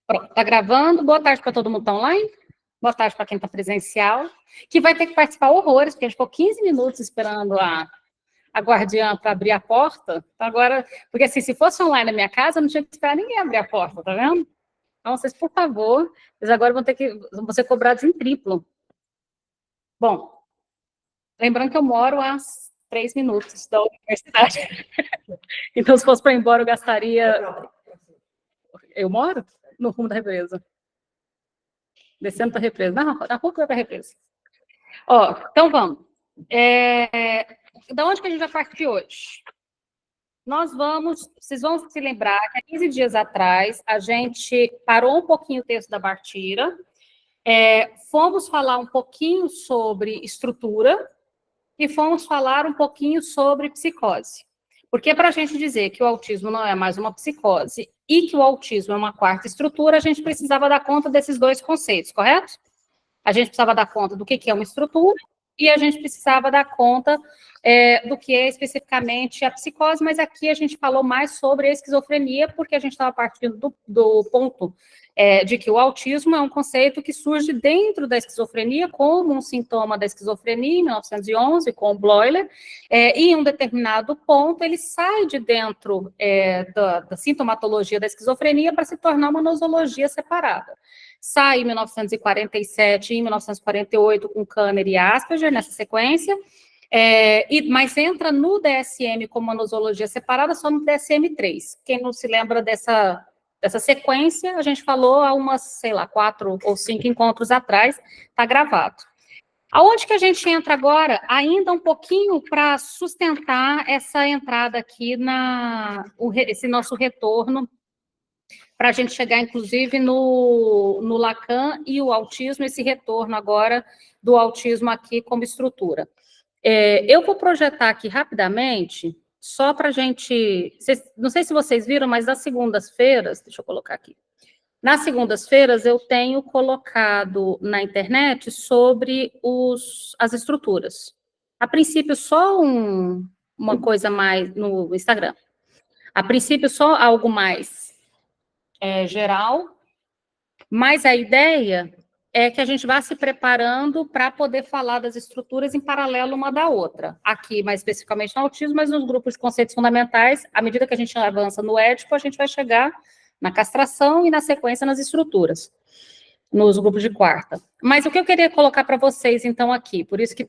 Pronto, está gravando. Boa tarde para todo mundo que está online. Boa tarde para quem está presencial. Que vai ter que participar horrores, porque a gente ficou 15 minutos esperando a guardiã para abrir a porta. Então, agora, porque assim, se fosse online na minha casa, eu não tinha que esperar ninguém abrir a porta, tá vendo? Então, vocês, por favor, vocês agora vão ser cobrados em triplo. Bom, lembrando que eu moro a 3 minutos da universidade. Então, se fosse para ir embora, eu gastaria... Eu moro no rumo da represa. Descendo para a represa. Na rua que vai para a represa. Ó, então vamos. Da onde que a gente vai partir hoje? Vocês vão se lembrar que há 15 dias atrás a gente parou um pouquinho o texto da Bartira, fomos falar um pouquinho sobre estrutura e fomos falar um pouquinho sobre psicose. Porque para a gente dizer que o autismo não é mais uma psicose e que o autismo é uma quarta estrutura, a gente precisava dar conta desses dois conceitos, correto? A gente precisava dar conta do que é uma estrutura e a gente precisava dar conta do que é especificamente a psicose, mas aqui a gente falou mais sobre a esquizofrenia, porque a gente estava partindo do ponto de que o autismo é um conceito que surge dentro da esquizofrenia como um sintoma da esquizofrenia, em 1911, com o Bloiler, e em um determinado ponto ele sai de dentro da sintomatologia da esquizofrenia para se tornar uma nosologia separada. Sai em 1947 e em 1948 com Kanner e Asperger, nessa sequência, mas entra no DSM como uma nosologia separada só no DSM-3. Quem não se lembra dessa sequência, a gente falou há umas, sei lá, 4 ou 5 encontros atrás, está gravado. Aonde que a gente entra agora? Ainda um pouquinho para sustentar essa entrada aqui, esse nosso retorno, para a gente chegar, inclusive, no Lacan e o autismo, esse retorno agora do autismo aqui como estrutura. Eu vou projetar aqui rapidamente, só para a gente... Não sei se vocês viram, mas nas segundas-feiras, deixa eu colocar aqui. Nas segundas-feiras, eu tenho colocado na internet sobre as estruturas. A princípio, só uma coisa mais no Instagram. A princípio, só algo mais geral, mas a ideia é que a gente vá se preparando para poder falar das estruturas em paralelo uma da outra. Aqui, mais especificamente no autismo, mas nos grupos de conceitos fundamentais, à medida que a gente avança no ético, a gente vai chegar na castração e, na sequência, nas estruturas, nos grupos de quarta. Mas o que eu queria colocar para vocês, então, aqui, por isso que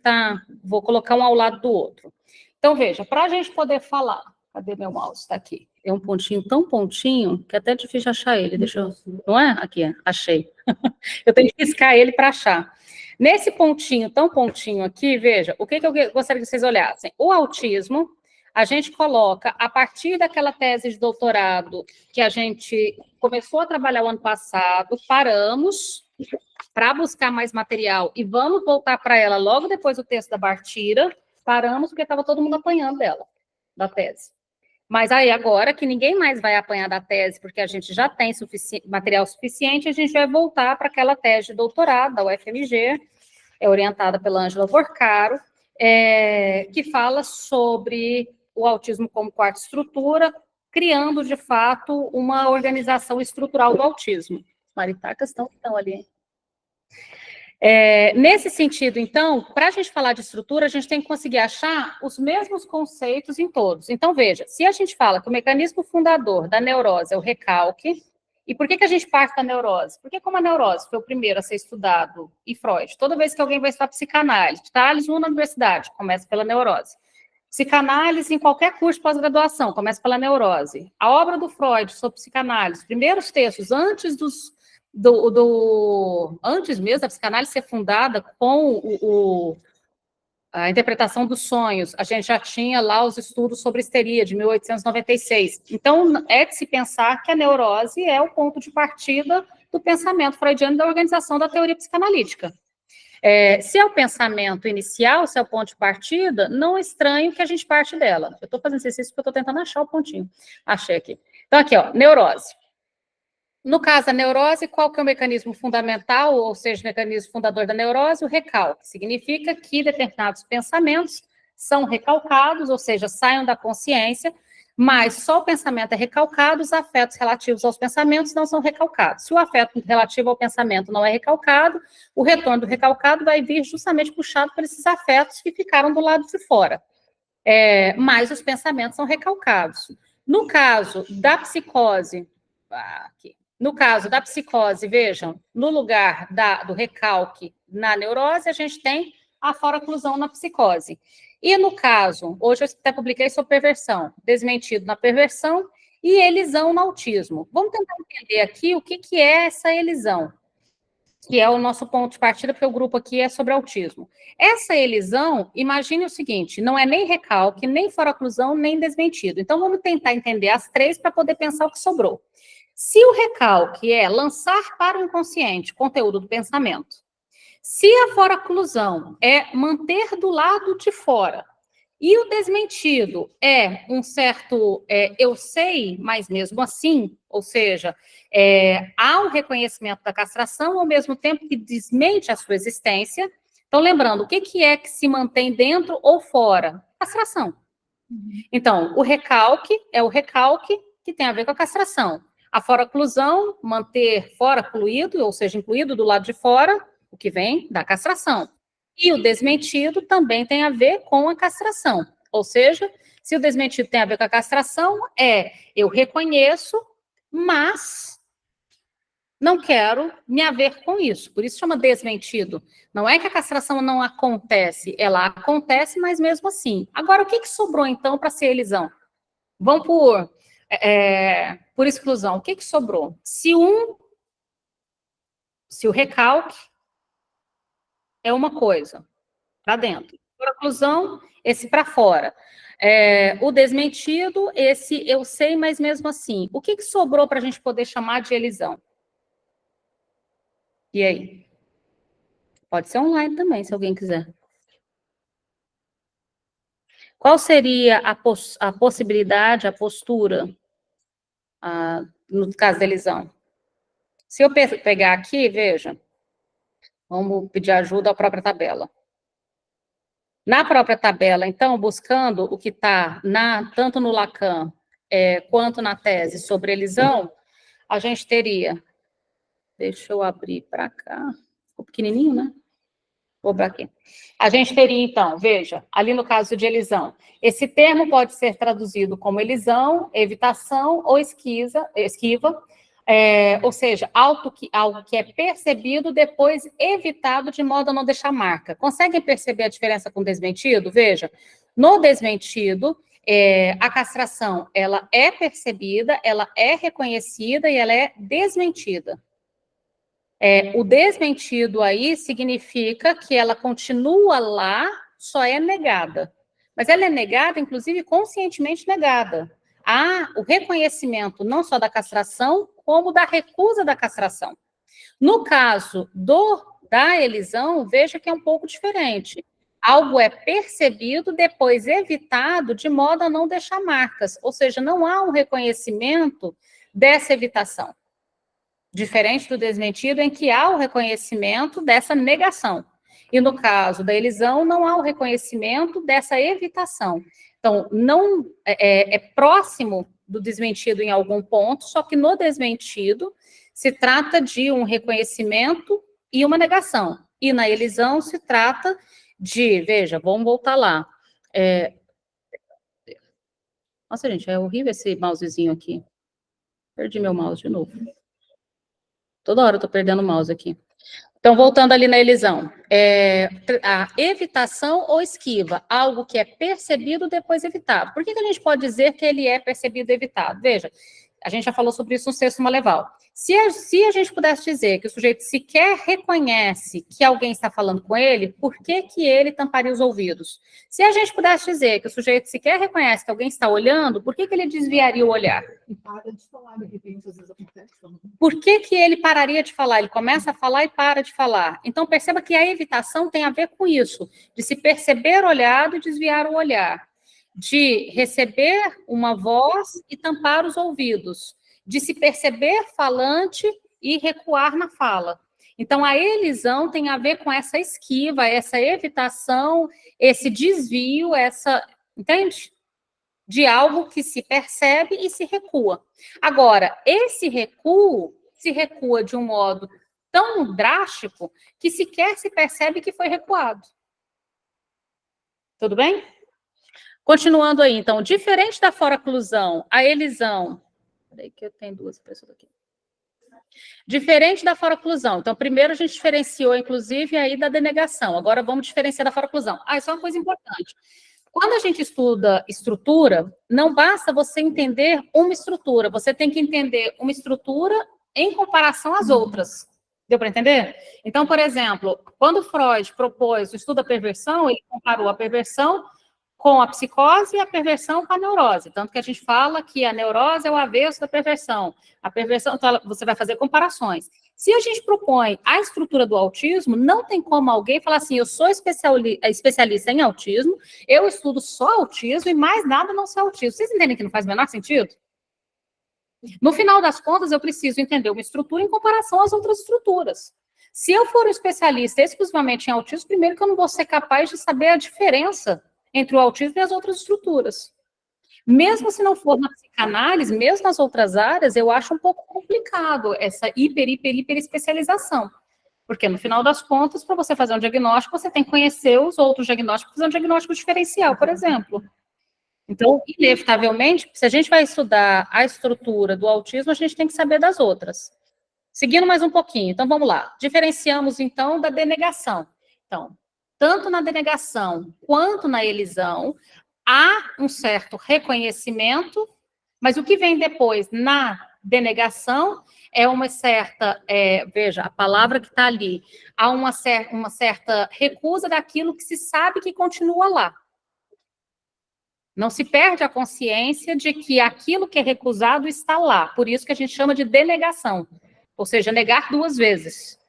vou colocar um ao lado do outro. Então, veja, para a gente poder falar... Cadê meu mouse? Está aqui. É um pontinho tão pontinho que é até difícil de achar ele. Deixa eu... Não é? Aqui, achei. Eu tenho que riscar ele para achar. Nesse pontinho, tão pontinho aqui, veja, o que eu gostaria que vocês olhassem? O autismo, a gente coloca, a partir daquela tese de doutorado que a gente começou a trabalhar o ano passado, paramos para buscar mais material e vamos voltar para ela logo depois do texto da Bartira, paramos porque estava todo mundo apanhando dela, da tese. Mas aí, agora que ninguém mais vai apanhar da tese, porque a gente já tem material suficiente, a gente vai voltar para aquela tese de doutorado da UFMG, orientada pela Ângela Porcaro, que fala sobre o autismo como quarta estrutura, criando, de fato, uma organização estrutural do autismo. As maritacas estão ali. Nesse sentido, então, para a gente falar de estrutura, a gente tem que conseguir achar os mesmos conceitos em todos. Então, veja, se a gente fala que o mecanismo fundador da neurose é o recalque, e por que a gente parte da neurose? Porque como a neurose foi o primeiro a ser estudado, e Freud, toda vez que alguém vai estudar psicanálise, Tales 1 na universidade, começa pela neurose. Psicanálise em qualquer curso de pós-graduação, começa pela neurose. A obra do Freud sobre psicanálise, primeiros textos, antes antes mesmo da psicanálise ser fundada com a interpretação dos sonhos, a gente já tinha lá os estudos sobre histeria, de 1896. Então, é de se pensar que a neurose é o ponto de partida do pensamento freudiano e da organização da teoria psicanalítica. Se é o pensamento inicial, se é o ponto de partida, não é estranho que a gente parte dela. Eu estou fazendo exercício porque eu estou tentando achar o pontinho. Achei aqui. Então, aqui, ó, neurose. No caso da neurose, qual que é o mecanismo fundamental, ou seja, o mecanismo fundador da neurose? O recalque. Significa que determinados pensamentos são recalcados, ou seja, saem da consciência, Mas só o pensamento é recalcado, os afetos relativos aos pensamentos não são recalcados. Se o afeto relativo ao pensamento não é recalcado, o retorno do recalcado vai vir justamente puxado por esses afetos que ficaram do lado de fora. Mas os pensamentos são recalcados. No caso da psicose, vejam, no lugar do recalque na neurose, a gente tem a foroclusão na psicose. E no caso, hoje eu até publiquei sobre perversão, desmentido na perversão e elisão no autismo. Vamos tentar entender aqui o que é essa elisão, que é o nosso ponto de partida, porque o grupo aqui é sobre autismo. Essa elisão, imagine o seguinte, não é nem recalque, nem foroclusão, nem desmentido. Então, vamos tentar entender as três para poder pensar o que sobrou. Se o recalque é lançar para o inconsciente conteúdo do pensamento, se a foroclusão é manter do lado de fora, e o desmentido é um certo eu sei, mas mesmo assim, ou seja, há um reconhecimento da castração ao mesmo tempo que desmente a sua existência. Então, lembrando, o que é que se mantém dentro ou fora? Castração. Então, o recalque é o recalque que tem a ver com a castração. A foroclusão, manter fora incluído, ou seja, incluído do lado de fora, o que vem da castração. E o desmentido também tem a ver com a castração. Ou seja, se o desmentido tem a ver com a castração, eu reconheço, mas não quero me haver com isso. Por isso chama desmentido. Não é que a castração não acontece, ela acontece, mas mesmo assim. Agora, o que sobrou, então, para ser elisão? Vamos por exclusão. O que sobrou? Se o recalque é uma coisa, para dentro. Por oclusão, esse para fora. O desmentido, esse eu sei, mas mesmo assim. O que sobrou para a gente poder chamar de elisão? E aí? Pode ser online também, se alguém quiser. Qual seria a possibilidade, a postura, no caso da elisão? Se eu pegar aqui, veja, vamos pedir ajuda à própria tabela. Na própria tabela, então, buscando o que está tanto no Lacan quanto na tese sobre elisão, a gente teria... Deixa eu abrir para cá. Ficou pequenininho, né? Vou para aqui. A gente teria, então, veja, ali no caso de elisão, esse termo pode ser traduzido como elisão, evitação ou esquiva, ou seja, algo que é percebido, depois evitado de modo a não deixar marca. Conseguem perceber a diferença com desmentido? Veja, no desmentido, a castração, ela é percebida, ela é reconhecida e ela é desmentida. O desmentido aí significa que ela continua lá, só é negada. Mas ela é negada, inclusive, conscientemente negada. Há o reconhecimento não só da castração, como da recusa da castração. No caso da elisão, veja que é um pouco diferente. Algo é percebido, depois evitado, de modo a não deixar marcas. Ou seja, não há um reconhecimento dessa evitação. Diferente do desmentido, em que há o reconhecimento dessa negação. E no caso da elisão, não há o reconhecimento dessa evitação. Então, não é próximo do desmentido em algum ponto, só que no desmentido se trata de um reconhecimento e uma negação. E na elisão se trata de, veja, vamos voltar lá. Nossa, gente, é horrível esse mousezinho aqui. Perdi meu mouse de novo. Toda hora eu estou perdendo o mouse aqui. Então, voltando ali na elisão, a evitação ou esquiva, algo que é percebido, depois evitado. Por que a gente pode dizer que ele é percebido e evitado? Veja, a gente já falou sobre isso no Sexto Maleval. Se a gente pudesse dizer que o sujeito sequer reconhece que alguém está falando com ele, por que ele tamparia os ouvidos? Se a gente pudesse dizer que o sujeito sequer reconhece que alguém está olhando, por que ele desviaria o olhar? E para de falar, de repente, às vezes acontece. Por que ele pararia de falar? Ele começa a falar e para de falar. Então, perceba que a evitação tem a ver com isso, de se perceber olhado e desviar o olhar, de receber uma voz e tampar os ouvidos, de se perceber falante e recuar na fala. Então, a elisão tem a ver com essa esquiva, essa evitação, esse desvio, entende? de algo que se percebe e se recua. Agora, esse recuo se recua de um modo tão drástico que sequer se percebe que foi recuado. Tudo bem? Continuando aí, então, diferente da foraclusão, a elisão... Peraí que eu tenho duas pessoas aqui. Diferente da foraclusão. Então, primeiro a gente diferenciou, inclusive, aí da denegação. Agora vamos diferenciar da foraclusão. Isso é uma coisa importante. Quando a gente estuda estrutura, não basta você entender uma estrutura, você tem que entender uma estrutura em comparação às outras. Deu para entender? Então, por exemplo, quando Freud propôs o estudo da perversão, ele comparou a perversão com a psicose e a perversão com a neurose. Tanto que a gente fala que a neurose é o avesso da perversão. A perversão, então, você vai fazer comparações. Se a gente propõe a estrutura do autismo, não tem como alguém falar assim, eu sou especialista em autismo, eu estudo só autismo e mais nada não sei autismo. Vocês entendem que não faz o menor sentido? No final das contas, eu preciso entender uma estrutura em comparação às outras estruturas. Se eu for um especialista exclusivamente em autismo, primeiro que eu não vou ser capaz de saber a diferença entre o autismo e as outras estruturas. Mesmo se não for na psicanálise, mesmo nas outras áreas, eu acho um pouco complicado essa hiper especialização. Porque, no final das contas, para você fazer um diagnóstico, você tem que conhecer os outros diagnósticos, fazer um diagnóstico diferencial, por exemplo. Então, inevitavelmente, se a gente vai estudar a estrutura do autismo, a gente tem que saber das outras. Seguindo mais um pouquinho, então vamos lá. Diferenciamos, então, da denegação. Então, tanto na denegação quanto na elisão, há um certo reconhecimento, mas o que vem depois na denegação é uma certa, veja, a palavra que está ali, há uma certa recusa daquilo que se sabe que continua lá. Não se perde a consciência de que aquilo que é recusado está lá, por isso que a gente chama de denegação, ou seja, negar duas vezes.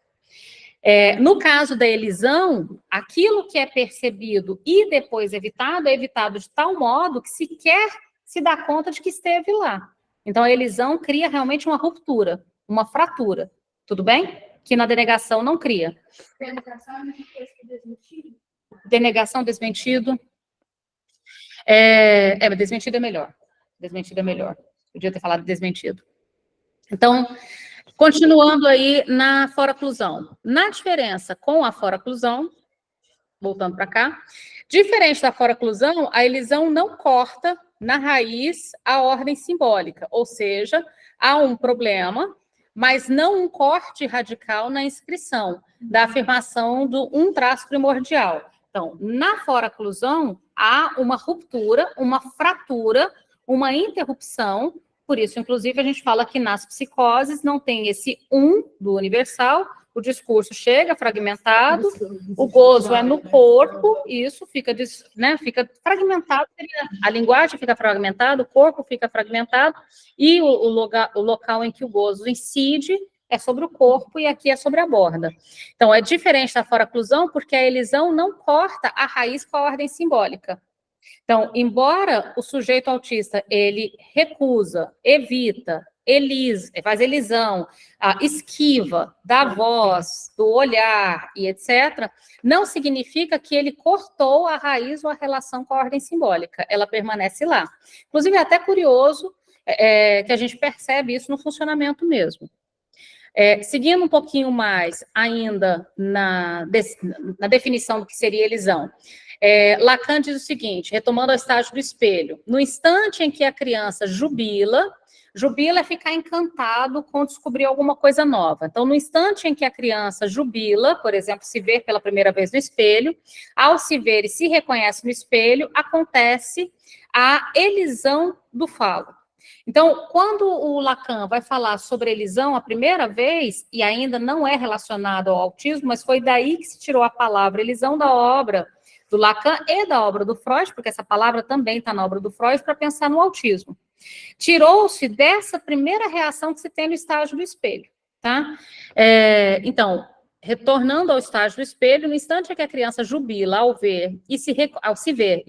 No caso da elisão, aquilo que é percebido e depois evitado, é evitado de tal modo que sequer se dá conta de que esteve lá. Então, a elisão cria realmente uma ruptura, uma fratura, tudo bem? Que na denegação não cria. Denegação é desmentido? Denegação, desmentido. Mas desmentido é melhor. Desmentido é melhor. Podia ter falado desmentido. Então, continuando aí na foraclusão. Na diferença com a foraclusão, voltando para cá, diferente da foraclusão, a elisão não corta na raiz a ordem simbólica, ou seja, há um problema, mas não um corte radical na inscrição da afirmação do um traço primordial. Então, na foraclusão, há uma ruptura, uma fratura, uma interrupção. Por isso, inclusive, a gente fala que nas psicoses não tem esse do universal, o discurso chega fragmentado, o gozo é no corpo, isso fica, fica fragmentado, a linguagem fica fragmentada, o corpo fica fragmentado, e o local em que o gozo incide é sobre o corpo e aqui é sobre a borda. Então, é diferente da foraclusão, porque a elisão não corta a raiz com a ordem simbólica. Então, embora o sujeito autista, ele recusa, evita, faz elisão, esquiva da voz, do olhar e etc., não significa que ele cortou a raiz ou a relação com a ordem simbólica, ela permanece lá. Inclusive, é até curioso que a gente percebe isso no funcionamento mesmo. Seguindo um pouquinho mais ainda na definição do que seria elisão, Lacan diz o seguinte, retomando ao estágio do espelho, no instante em que a criança jubila é ficar encantado com descobrir alguma coisa nova. Então, no instante em que a criança jubila, por exemplo, se ver pela primeira vez no espelho, ao se ver e se reconhece no espelho, acontece a elisão do falo. Então, quando o Lacan vai falar sobre elisão a primeira vez, e ainda não é relacionado ao autismo, mas foi daí que se tirou a palavra elisão da obra do Lacan e da obra do Freud, porque essa palavra também está na obra do Freud, para pensar no autismo. Tirou-se dessa primeira reação que se tem no estágio do espelho, tá? Então, retornando ao estágio do espelho, no instante em que a criança jubila ao ver e ao se ver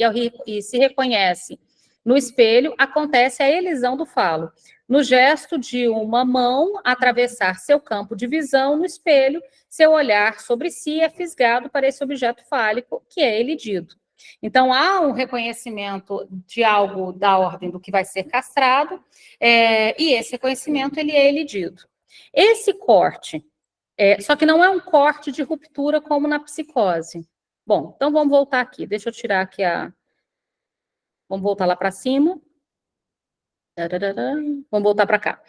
e se reconhece no espelho, acontece a elisão do falo, no gesto de uma mão atravessar seu campo de visão no espelho, seu olhar sobre si é fisgado para esse objeto fálico que é elidido. Então, há um reconhecimento de algo da ordem do que vai ser castrado, e esse reconhecimento ele é elidido. Esse corte, só que não é um corte de ruptura como na psicose. Bom, então vamos voltar aqui. Deixa eu tirar aqui Vamos voltar lá para cima. Vamos voltar para cá.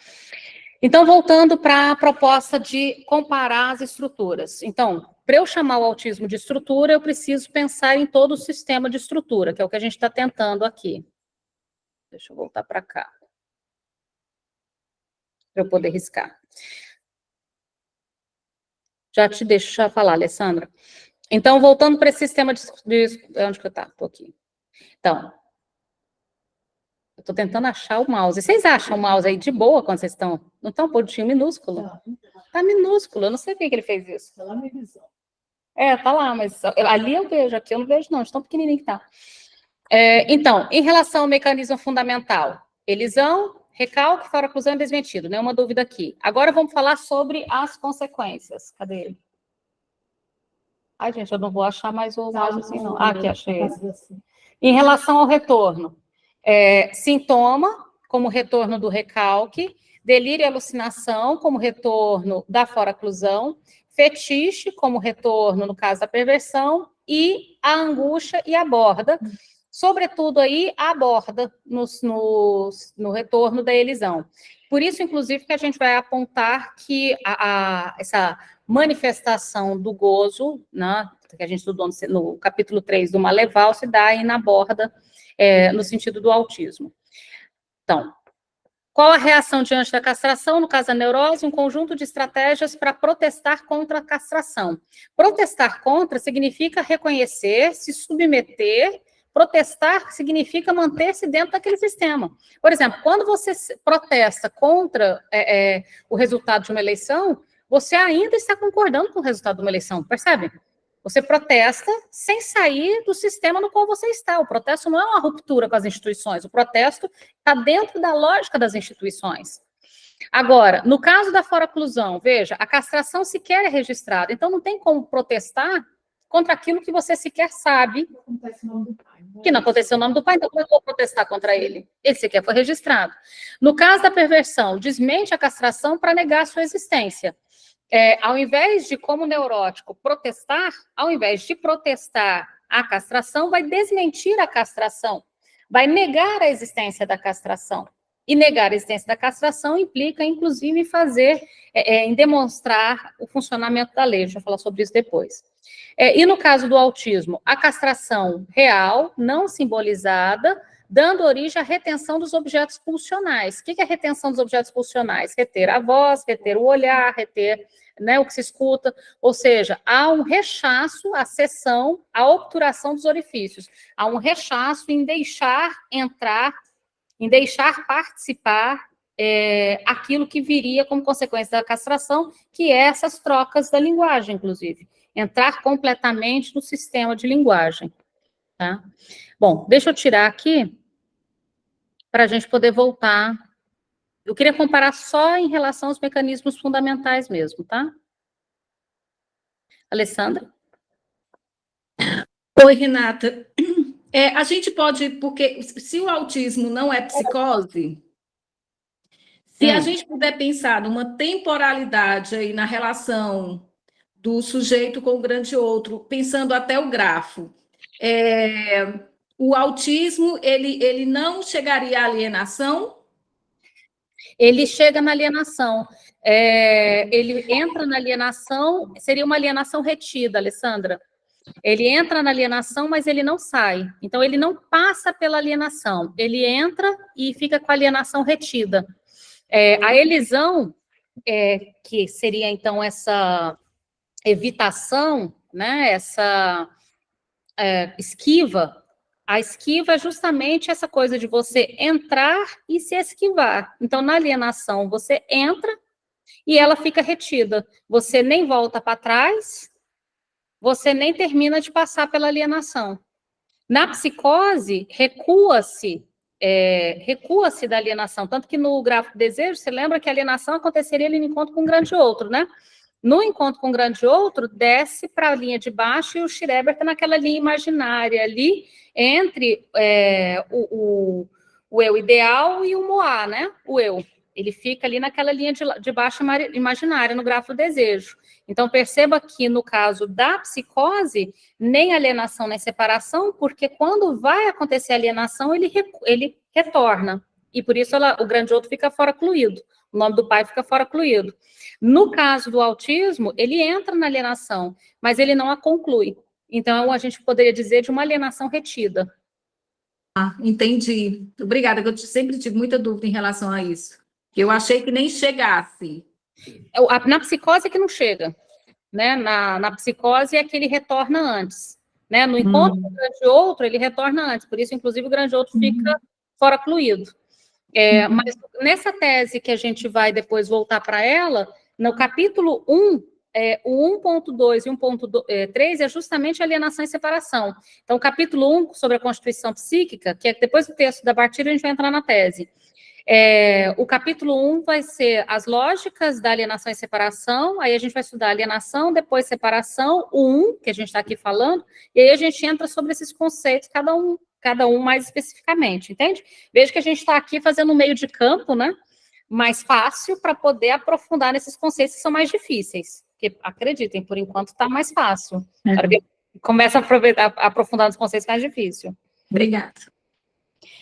Então, voltando para a proposta de comparar as estruturas. Então, para eu chamar o autismo de estrutura, eu preciso pensar em todo o sistema de estrutura, que é o que a gente está tentando aqui. Deixa eu voltar para cá. Para eu poder riscar. Já te deixo falar, Alessandra. Então, voltando para esse sistema de onde que eu estou aqui. Então, eu estou tentando achar o mouse. Vocês acham o mouse aí de boa quando vocês estão? Não estão um pontinho minúsculo? Está minúsculo, eu não sei por que ele fez isso. Está lá na visão. Tá lá, mas ali eu vejo, aqui eu não vejo não, de tão pequenininho que tá. Então, em relação ao mecanismo fundamental, elisão, recalque, fora-oclusão e desmentido, nenhuma dúvida aqui. Agora vamos falar sobre as consequências. Cadê ele? Ai, gente, eu não vou achar mais o mouse assim, não. Aqui, achei ele. Em relação ao retorno, sintoma, como retorno do recalque, delírio e alucinação, como retorno da fora-oclusão, fetiche, como retorno, no caso da perversão, e a angústia e a borda, sobretudo aí a borda no retorno da elisão. Por isso, inclusive, que a gente vai apontar que essa manifestação do gozo, né, que a gente estudou no capítulo 3 do Maleval, se dá aí na borda, no sentido do autismo. Então, qual a reação diante da castração? No caso da neurose, um conjunto de estratégias para protestar contra a castração. Protestar contra significa reconhecer, se submeter. Protestar significa manter-se dentro daquele sistema. Por exemplo, quando você protesta contra o resultado de uma eleição, você ainda está concordando com o resultado de uma eleição, percebe? Você protesta sem sair do sistema no qual você está. O protesto não é uma ruptura com as instituições, o protesto está dentro da lógica das instituições. Agora, no caso da fora-oclusão, veja, a castração sequer é registrada, então não tem como protestar contra aquilo que você sequer sabe que não aconteceu o nome do pai, então como eu vou protestar contra ele? Ele sequer foi registrado. No caso da perversão, desmente a castração para negar a sua existência. Ao invés de, como neurótico, protestar, ao invés de protestar a castração, vai desmentir a castração, vai negar a existência da castração. E negar a existência da castração implica, inclusive, em demonstrar o funcionamento da lei. A gente vai falar sobre isso depois. E no caso do autismo, a castração real, não simbolizada, dando origem à retenção dos objetos pulsionais. O que é a retenção dos objetos pulsionais? Reter a voz, reter o olhar, reter, né, o que se escuta, ou seja, há um rechaço, a cessão, a obturação dos orifícios, há um rechaço em deixar entrar, em deixar participar aquilo que viria como consequência da castração, que é essas trocas da linguagem, inclusive, entrar completamente no sistema de linguagem. Tá? Bom, deixa eu tirar aqui para a gente poder voltar. Eu queria comparar só em relação aos mecanismos fundamentais mesmo, tá? Alessandra? Oi, Renata. A gente pode, porque se o autismo não é psicose, se a gente puder pensar numa temporalidade aí na relação do sujeito com o grande outro, pensando até o grafo, o autismo, ele não chegaria à alienação? Ele chega na alienação. Ele entra na alienação, seria uma alienação retida, Alessandra. Ele entra na alienação, mas ele não sai. Então, ele não passa pela alienação. Ele entra e fica com a alienação retida. A elisão, que seria, então, essa evitação, né, essa esquiva, a esquiva é justamente essa coisa de você entrar e se esquivar. Então, na alienação, você entra e ela fica retida. Você nem volta para trás, você nem termina de passar pela alienação. Na psicose, recua-se da alienação. Tanto que no gráfico desejo, você lembra que a alienação aconteceria ali no encontro com um grande outro, né? No encontro com o grande outro, desce para a linha de baixo e o Schreber está naquela linha imaginária ali, entre o eu ideal e o Moá, né? O eu. Ele fica ali naquela linha de baixo imaginária, no grafo do desejo. Então, perceba que, no caso da psicose, nem alienação nem separação, porque quando vai acontecer alienação, ele retorna. E por isso o grande outro fica fora cluído. O nome do pai fica fora cluído. No caso do autismo, ele entra na alienação, mas ele não a conclui. Então, a gente poderia dizer de uma alienação retida. Ah, entendi. Obrigada, que eu sempre tive muita dúvida em relação a isso. Eu achei que nem chegasse. Na psicose é que não chega, né? Na psicose é que ele retorna antes, né? No encontro com o grande outro, ele retorna antes, por isso, inclusive, o grande outro fica fora cluído. Mas nessa tese que a gente vai depois voltar para ela, no capítulo 1, o 1.2 e 1.3 é justamente alienação e separação. Então, o capítulo 1, sobre a constituição psíquica, que é depois do texto da Bartira, a gente vai entrar na tese. O capítulo 1 vai ser as lógicas da alienação e separação, aí a gente vai estudar alienação, depois separação, o 1, que a gente está aqui falando, e aí a gente entra sobre esses conceitos, cada um mais especificamente, entende? Veja que a gente está aqui fazendo um meio de campo, né? Mais fácil para poder aprofundar nesses conceitos que são mais difíceis. Porque, acreditem, por enquanto está mais fácil. Começa a aprofundar nos conceitos mais difícil. Obrigada.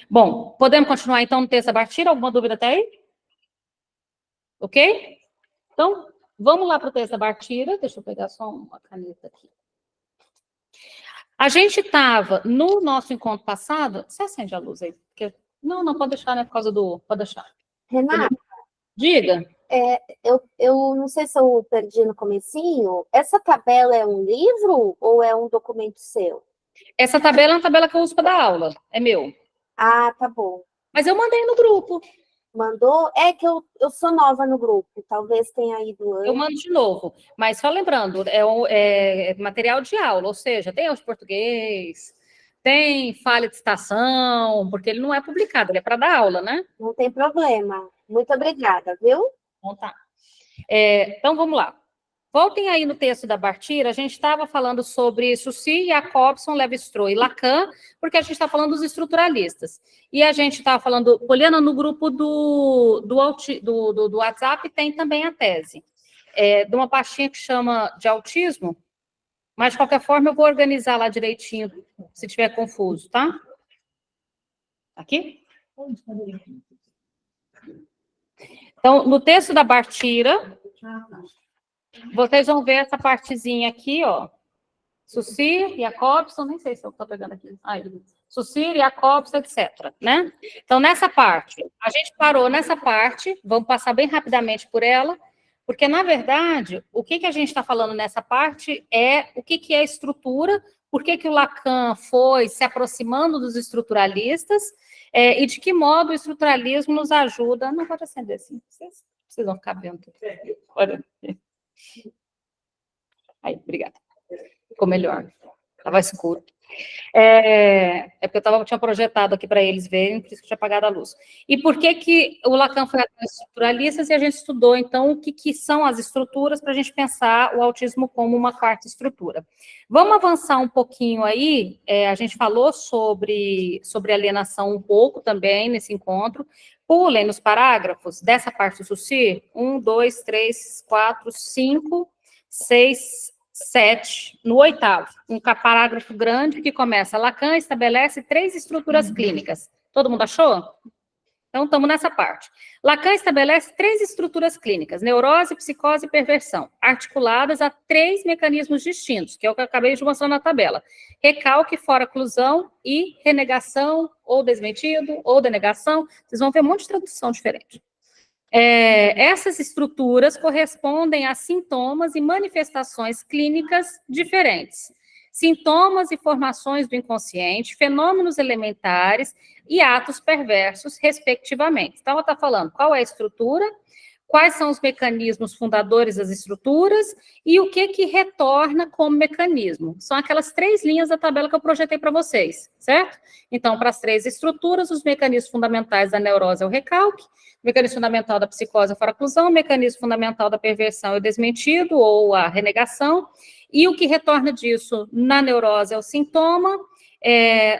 Bom, podemos continuar então no texto da Bartira? Alguma dúvida até aí? Ok? Então, vamos lá para o texto da Bartira. Deixa eu pegar só uma caneta aqui. A gente estava, no nosso encontro passado... Você acende a luz aí? Porque... Não, pode deixar, né? Por causa do... Pode deixar. Renata, diga. Eu não sei se eu perdi no comecinho. Essa tabela é um livro ou é um documento seu? Essa tabela é uma tabela que eu uso para dar aula. É meu. Ah, tá bom. Mas eu mandei no grupo. Mandou? É que eu sou nova no grupo. Talvez tenha ido antes. Eu mando de novo. Mas só lembrando, é material de aula. Ou seja, tem aula de português... Tem falha de citação, porque ele não é publicado, ele é para dar aula, né? Não tem problema. Muito obrigada, viu? Então tá. Então, vamos lá. Voltem aí no texto da Bartira, a gente estava falando sobre Saussure, Jacobson, Lévi-Strauss e Lacan, porque a gente está falando dos estruturalistas. E a gente estava falando, Poliana, no grupo do WhatsApp tem também a tese, de uma pastinha que chama de autismo, mas, de qualquer forma, eu vou organizar lá direitinho, se tiver confuso, tá? Aqui? Então, no texto da Bartira, vocês vão ver essa partezinha aqui, ó. Saussure, Jacobson, nem sei se eu estou pegando aqui. Saussure, Jacobson, etc. Né? Então, nessa parte, a gente parou nessa parte, vamos passar bem rapidamente por ela, porque, na verdade, o que a gente está falando nessa parte é o que é estrutura, por que o Lacan foi se aproximando dos estruturalistas, e de que modo o estruturalismo nos ajuda... Não pode acender assim, vocês precisam ficar vendo. Olha. Aí, obrigada. Ficou melhor. Estava escuro. Porque eu tinha projetado aqui para eles verem, por isso que eu tinha apagado a luz. E por que o Lacan foi atrás de estruturalistas e a gente estudou, então, o que são as estruturas para a gente pensar o autismo como uma quarta estrutura. Vamos avançar um pouquinho aí, a gente falou sobre alienação um pouco também nesse encontro. Pulem nos parágrafos dessa parte do Saussure, 1, 2, 3, 4, 5, 6... 7, no 8º, um parágrafo grande que começa, Lacan estabelece 3 estruturas clínicas. Todo mundo achou? Então, estamos nessa parte. Lacan estabelece 3 estruturas clínicas, neurose, psicose e perversão, articuladas a 3 mecanismos distintos, que é o que eu acabei de mostrar na tabela. Recalque, fora-clusão e renegação, ou desmentido, ou denegação. Vocês vão ver um monte de tradução diferente. Essas estruturas correspondem a sintomas e manifestações clínicas diferentes. Sintomas e formações do inconsciente, fenômenos elementares e atos perversos, respectivamente. Então, ela está falando qual é a estrutura, quais são os mecanismos fundadores das estruturas e o que retorna como mecanismo. São aquelas 3 linhas da tabela que eu projetei para vocês, certo? Então, para as 3 estruturas, os mecanismos fundamentais da neurose é o recalque, o mecanismo fundamental da psicose é a faraclusão, o mecanismo fundamental da perversão é o desmentido ou a renegação, e o que retorna disso na neurose é o sintoma,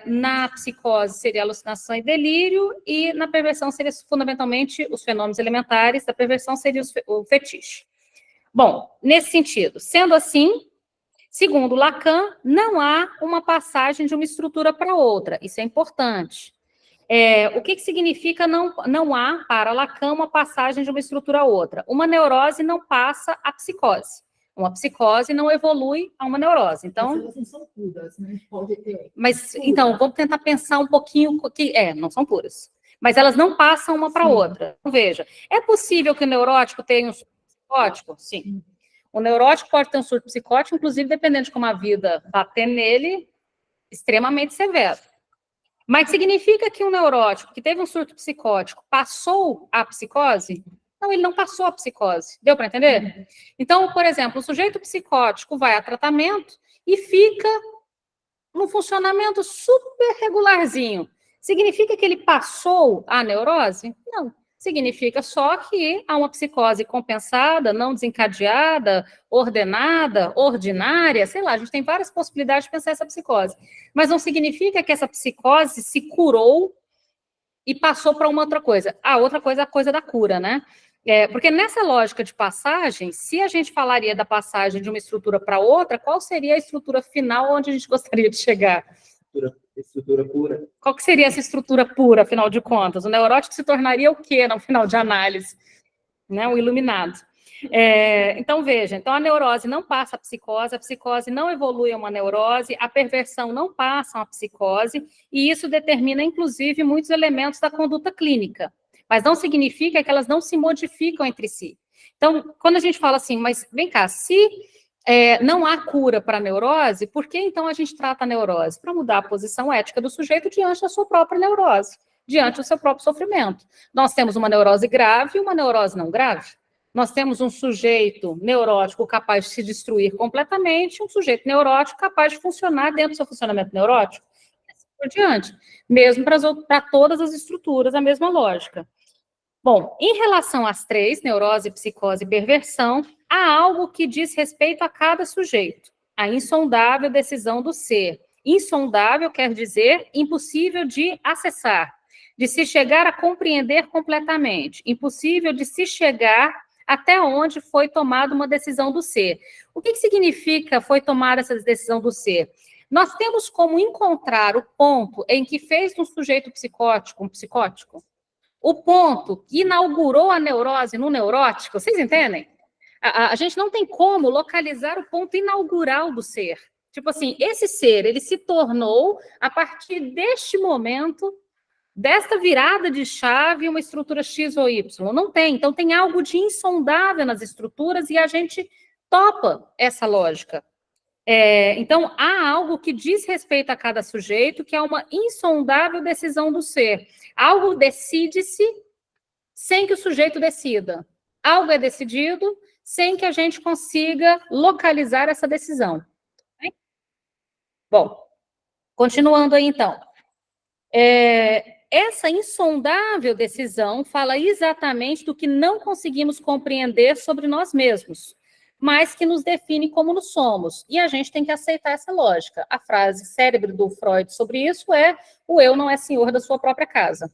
na psicose seria alucinação e delírio, e na perversão seria fundamentalmente os fenômenos elementares, da perversão seria o fetiche. Bom, nesse sentido, sendo assim, segundo Lacan, não há uma passagem de uma estrutura para outra, isso é importante. O que significa não há, para Lacan, uma passagem de uma estrutura a outra? Uma neurose não passa a psicose. Uma psicose não evolui a uma neurose. Então, elas não são puras, né? Pode ter. Mas, então, vamos tentar pensar um pouquinho não são puras. Mas elas não passam uma para outra. Então, veja, é possível que o neurótico tenha um surto psicótico? Sim. O neurótico pode ter um surto psicótico, inclusive, dependendo de como a vida bater nele, extremamente severo. Mas significa que um neurótico que teve um surto psicótico passou a psicose? Não, ele não passou a psicose. Deu para entender? Então, por exemplo, o sujeito psicótico vai a tratamento e fica num funcionamento super regularzinho. Significa que ele passou a neurose? Não. Significa só que há uma psicose compensada, não desencadeada, ordenada, ordinária, sei lá, a gente tem várias possibilidades de pensar essa psicose. Mas não significa que essa psicose se curou e passou para uma outra coisa. A outra coisa é a coisa da cura, né? Porque nessa lógica de passagem, se a gente falaria da passagem de uma estrutura para outra, qual seria a estrutura final onde a gente gostaria de chegar? Estrutura pura. Qual que seria essa estrutura pura, afinal de contas? O neurótico se tornaria o quê no final de análise? Né? O iluminado. Então, veja, a neurose não passa a psicose não evolui a uma neurose, a perversão não passa a psicose, e isso determina, inclusive, muitos elementos da conduta clínica. Mas não significa que elas não se modificam entre si. Então, quando a gente fala assim, mas vem cá, se não há cura para a neurose, por que então a gente trata a neurose? Para mudar a posição ética do sujeito diante da sua própria neurose, diante do seu próprio sofrimento. Nós temos uma neurose grave e uma neurose não grave. Nós temos um sujeito neurótico capaz de se destruir completamente, um sujeito neurótico capaz de funcionar dentro do seu funcionamento neurótico, e assim por diante. Mesmo para todas as estruturas, a mesma lógica. Bom, em relação às 3, neurose, psicose e perversão, há algo que diz respeito a cada sujeito, a insondável decisão do ser. Insondável quer dizer impossível de acessar, de se chegar a compreender completamente, impossível de se chegar até onde foi tomada uma decisão do ser. O que significa foi tomada essa decisão do ser? Nós temos como encontrar o ponto em que fez um sujeito psicótico, um psicótico, o ponto que inaugurou a neurose no neurótico, vocês entendem? A gente não tem como localizar o ponto inaugural do ser. Tipo assim, esse ser, ele se tornou, a partir deste momento, desta virada de chave, uma estrutura X ou Y. Não tem. Então, tem algo de insondável nas estruturas e a gente topa essa lógica. Então, há algo que diz respeito a cada sujeito, que é uma insondável decisão do ser. Algo decide-se sem que o sujeito decida. Algo é decidido sem que a gente consiga localizar essa decisão. Bom, continuando aí, então. Essa insondável decisão fala exatamente do que não conseguimos compreender sobre nós mesmos, mas que nos define como nos somos. E a gente tem que aceitar essa lógica. A frase célebre do Freud sobre isso é: o eu não é senhor da sua própria casa.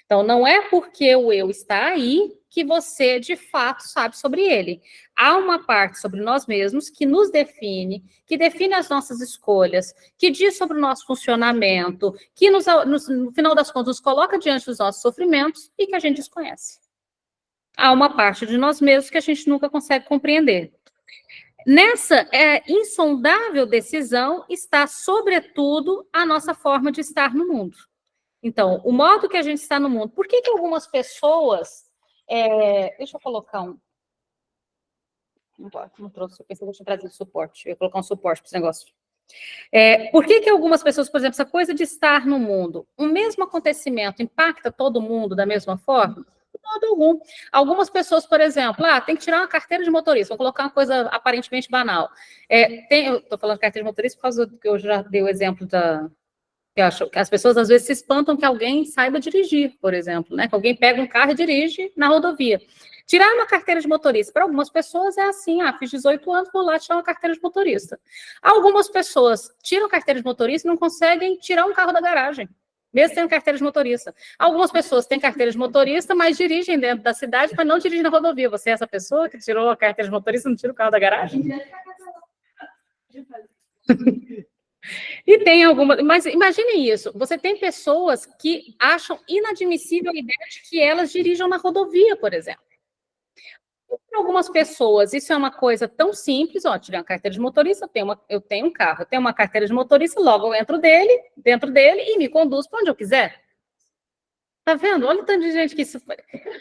Então, não é porque o eu está aí que você, de fato, sabe sobre ele. Há uma parte sobre nós mesmos que nos define, que define as nossas escolhas, que diz sobre o nosso funcionamento, que, no final das contas, nos coloca diante dos nossos sofrimentos e que a gente desconhece. Há uma parte de nós mesmos que a gente nunca consegue compreender. Nessa insondável decisão está, sobretudo, a nossa forma de estar no mundo. Então, o modo que a gente está no mundo. Por que algumas pessoas... deixa eu colocar um... Não trouxe, eu pensei que eu tinha trazido suporte. Eu ia colocar um suporte para esse negócio. Por que algumas pessoas, por exemplo, essa coisa de estar no mundo, o mesmo acontecimento impacta todo mundo da mesma forma? modo algum. Algumas pessoas, por exemplo, tem que tirar uma carteira de motorista, vou colocar uma coisa aparentemente banal. Eu estou falando de carteira de motorista por causa do que eu já dei o exemplo que eu acho que as pessoas às vezes se espantam que alguém saiba dirigir, por exemplo, né? Que alguém pega um carro e dirige na rodovia. Tirar uma carteira de motorista, para algumas pessoas é assim, fiz 18 anos, vou lá tirar uma carteira de motorista. Algumas pessoas tiram carteira de motorista e não conseguem tirar um carro da garagem, mesmo tendo carteira de motorista. Algumas pessoas têm carteira de motorista, mas dirigem dentro da cidade, mas não dirigem na rodovia. Você é essa pessoa que tirou a carteira de motorista e não tira o carro da garagem? E tem algumas, mas imagine isso, você tem pessoas que acham inadmissível a ideia de que elas dirijam na rodovia, por exemplo. Para algumas pessoas, isso é uma coisa tão simples, tirei uma carteira de motorista, eu tenho um carro, eu tenho uma carteira de motorista, logo eu entro dentro dele e me conduzo para onde eu quiser. Tá vendo? Olha o tanto de gente que isso...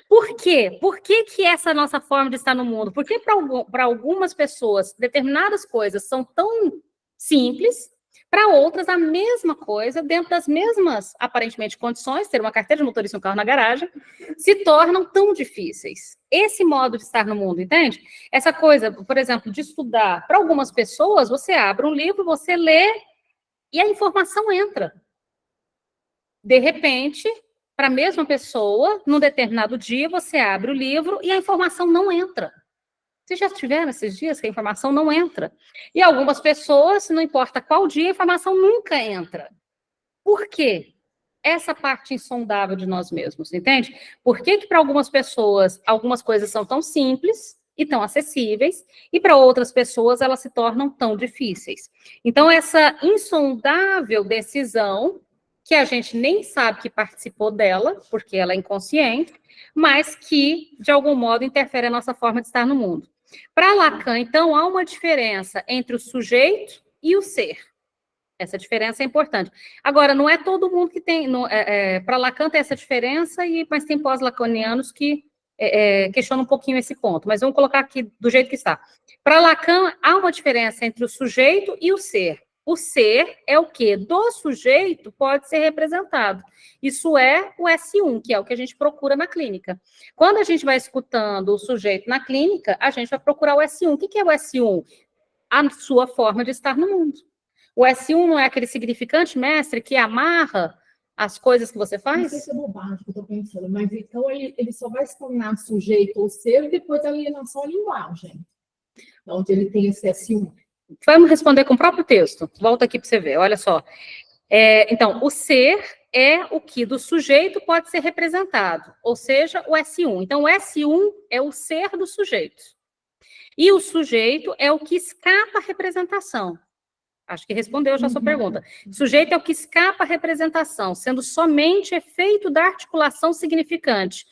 Por quê? Por que que essa é a nossa forma de estar no mundo? Porque para algumas pessoas, determinadas coisas são tão simples, para outras, a mesma coisa, dentro das mesmas, aparentemente, condições, ter uma carteira de motorista e um carro na garagem, se tornam tão difíceis. Esse modo de estar no mundo, entende? Essa coisa, por exemplo, de estudar. Para algumas pessoas, você abre um livro, você lê e a informação entra. De repente, para a mesma pessoa, num determinado dia, você abre o livro e a informação não entra. Vocês já tiveram esses dias que a informação não entra? E algumas pessoas, não importa qual dia, a informação nunca entra. Por quê? Essa parte insondável de nós mesmos, entende? Por que que para algumas pessoas, algumas coisas são tão simples e tão acessíveis, e para outras pessoas elas se tornam tão difíceis? Então, essa insondável decisão, que a gente nem sabe que participou dela, porque ela é inconsciente, mas que, de algum modo, interfere na nossa forma de estar no mundo. Para Lacan, então, há uma diferença entre o sujeito e o ser. Essa diferença é importante. Agora, não é todo mundo que tem... para Lacan tem essa diferença, mas tem pós-lacanianos que questionam um pouquinho esse ponto. Mas vamos colocar aqui do jeito que está. Para Lacan, há uma diferença entre o sujeito e o ser. O ser é o que do sujeito pode ser representado. Isso é o S1, que é o que a gente procura na clínica. Quando a gente vai escutando o sujeito na clínica, a gente vai procurar o S1. O que é o S1? A sua forma de estar no mundo. O S1 não é aquele significante mestre que amarra as coisas que você faz? Não sei se é bobagem que eu estou pensando, mas então ele só vai se tornar sujeito ou ser depois da alienação à linguagem, onde ele tem esse S1. Vamos responder com o próprio texto. Volta aqui para você ver, olha só. Então, o ser é o que do sujeito pode ser representado, ou seja, o S1. Então, o S1 é o ser do sujeito. E o sujeito é o que escapa à representação. Acho que respondeu já a sua pergunta. O sujeito é o que escapa à representação, sendo somente efeito da articulação significante,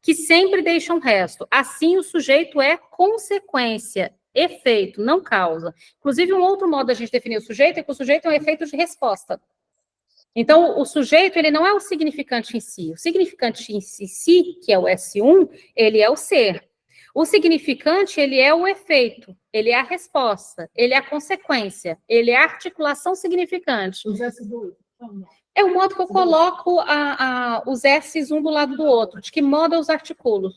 que sempre deixa um resto. Assim, o sujeito é consequência, efeito, não causa. Inclusive, um outro modo da gente definir o sujeito é que o sujeito é um efeito de resposta. Então, o sujeito, ele não é o significante em si. O significante em si, que é o S1, ele é o ser. O significante, ele é o efeito, ele é a resposta, ele é a consequência, ele é a articulação significante. Os S2. É o modo que eu coloco os S's um do lado do outro. De que modo eu os articulo?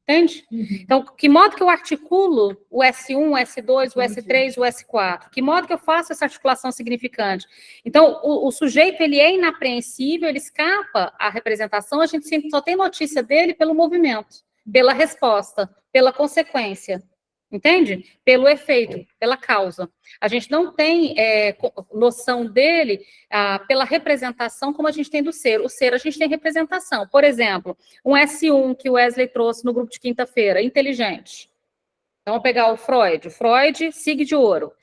Entende? Então, que modo que eu articulo o S1, o S2, o S3, o S4? Que modo que eu faço essa articulação significante? Então, o sujeito, ele é inapreensível, ele escapa à representação, a gente sempre só tem notícia dele pelo movimento, pela resposta, pela consequência. Entende? Pelo efeito, pela causa. A gente não tem noção dele pela representação como a gente tem do ser. O ser, a gente tem representação. Por exemplo, um S1 que o Wesley trouxe no grupo de quinta-feira, inteligente. Então, vamos pegar o Freud. O Freud, sig de ouro.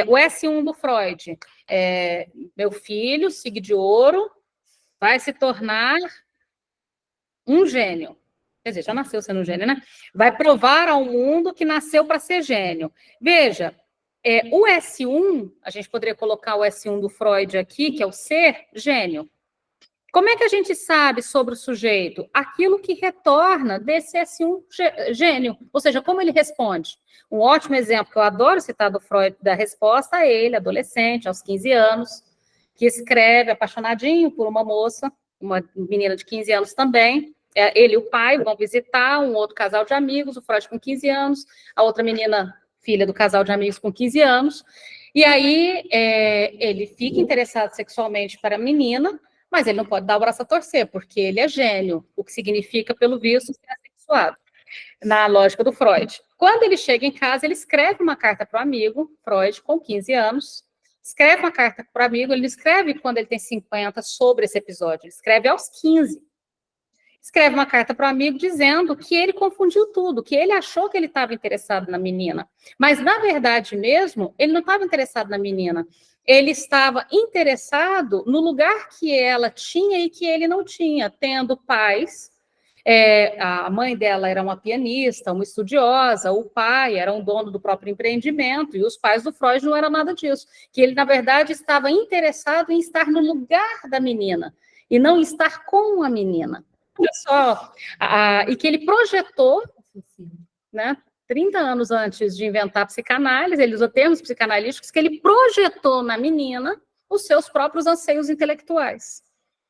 O S1 do Freud. Meu filho, sig de ouro, vai se tornar um gênio. Quer dizer, já nasceu sendo gênio, né? Vai provar ao mundo que nasceu para ser gênio. Veja, o S1, a gente poderia colocar o S1 do Freud aqui, que é o ser, gênio. Como é que a gente sabe sobre o sujeito? Aquilo que retorna desse S1 gênio. Ou seja, como ele responde. Um ótimo exemplo que eu adoro citar do Freud, da resposta a ele, adolescente, aos 15 anos, que escreve apaixonadinho por uma moça, uma menina de 15 anos também. ele e o pai vão visitar um outro casal de amigos, o Freud com 15 anos, a outra menina, filha do casal de amigos com 15 anos, e aí ele fica interessado sexualmente para a menina, mas ele não pode dar o braço a torcer, porque ele é gênio, o que significa, pelo visto, ser assexuado, na lógica do Freud. Quando ele chega em casa, ele escreve uma carta para o amigo, Freud, com 15 anos, escreve uma carta para o amigo, ele não escreve quando ele tem 50 sobre esse episódio, ele escreve aos 15. Escreve uma carta para o amigo dizendo que ele confundiu tudo, que ele achou que ele estava interessado na menina. Mas, na verdade mesmo, ele não estava interessado na menina. Ele estava interessado no lugar que ela tinha e que ele não tinha, tendo pais. A mãe dela era uma pianista, uma estudiosa, o pai era um dono do próprio empreendimento, e os pais do Freud não eram nada disso. Que ele, na verdade, estava interessado em estar no lugar da menina, e não estar com a menina. Olha só, e que ele projetou, né, 30 anos antes de inventar a psicanálise, ele usa termos psicanalísticos, que ele projetou na menina os seus próprios anseios intelectuais,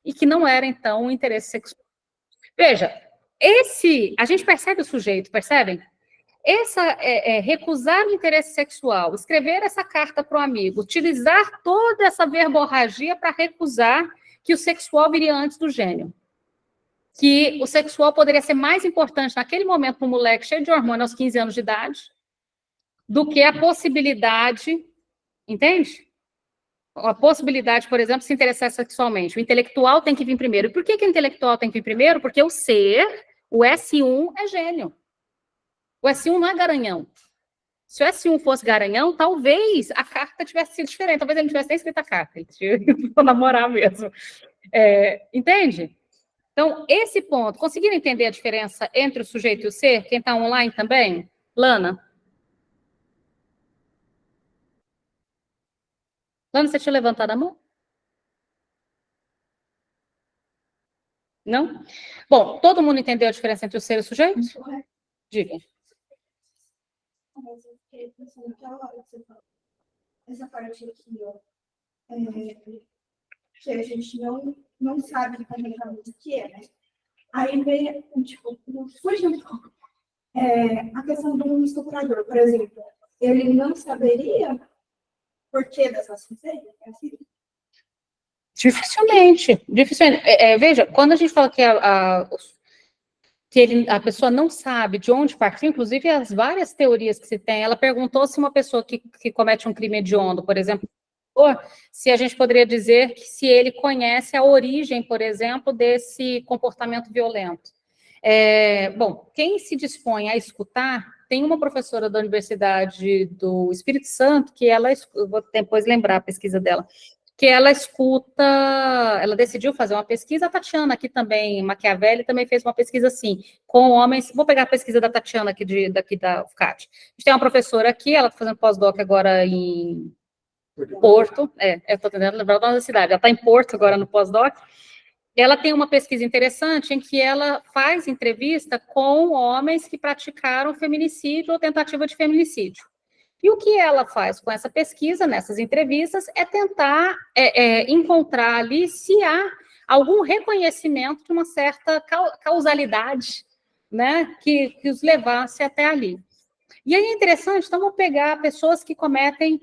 e que não era, então, um interesse sexual. Veja, a gente percebe o sujeito, percebem? Recusar o interesse sexual, escrever essa carta para o amigo, utilizar toda essa verborragia para recusar que o sexual viria antes do gênio. Que o sexual poderia ser mais importante naquele momento para um moleque cheio de hormônio aos 15 anos de idade do que a possibilidade, entende? A possibilidade, por exemplo, de se interessar sexualmente. O intelectual tem que vir primeiro. E por que o intelectual tem que vir primeiro? Porque o ser, o S1, é gênio. O S1 não é garanhão. Se o S1 fosse garanhão, talvez a carta tivesse sido diferente. Talvez ele não tivesse nem escrito a carta. Ele tinha que namorar mesmo. Entende? Então, esse ponto, conseguiram entender a diferença entre o sujeito e o ser? Quem está online também? Lana? Lana, você tinha levantado a mão? Não? Bom, todo mundo entendeu a diferença entre o ser e o sujeito? Diga. Mas eu fiquei pensando naquela hora que você falou. Essa parte aqui, ó. Que a gente não sabe exatamente o que é, né? Aí vem, tipo, fugiu um pouco. A questão do estuprador, por exemplo. Ele não saberia por que das ações dele? Assim? Dificilmente. Veja, quando a gente fala que a pessoa não sabe de onde partiu, inclusive as várias teorias que se tem, ela perguntou se uma pessoa que comete um crime hediondo, por exemplo, se a gente poderia dizer que se ele conhece a origem, por exemplo, desse comportamento violento. Bom, quem se dispõe a escutar, tem uma professora da Universidade do Espírito Santo, que ela, eu vou depois lembrar a pesquisa dela, que ela escuta, ela decidiu fazer uma pesquisa, a Tatiana aqui também, Machiavelli, também fez uma pesquisa assim, com homens, vou pegar a pesquisa da Tatiana daqui da UFCAT. A gente tem uma professora aqui, ela está fazendo pós-doc agora em Porto, eu estou tentando lembrar o nome da cidade, ela está em Porto agora no pós-doc. Ela tem uma pesquisa interessante em que ela faz entrevista com homens que praticaram feminicídio ou tentativa de feminicídio. E o que ela faz com essa pesquisa, nessas entrevistas, é tentar encontrar ali se há algum reconhecimento de uma certa causalidade, né, que os levasse até ali. E aí é interessante, então, vamos pegar pessoas que cometem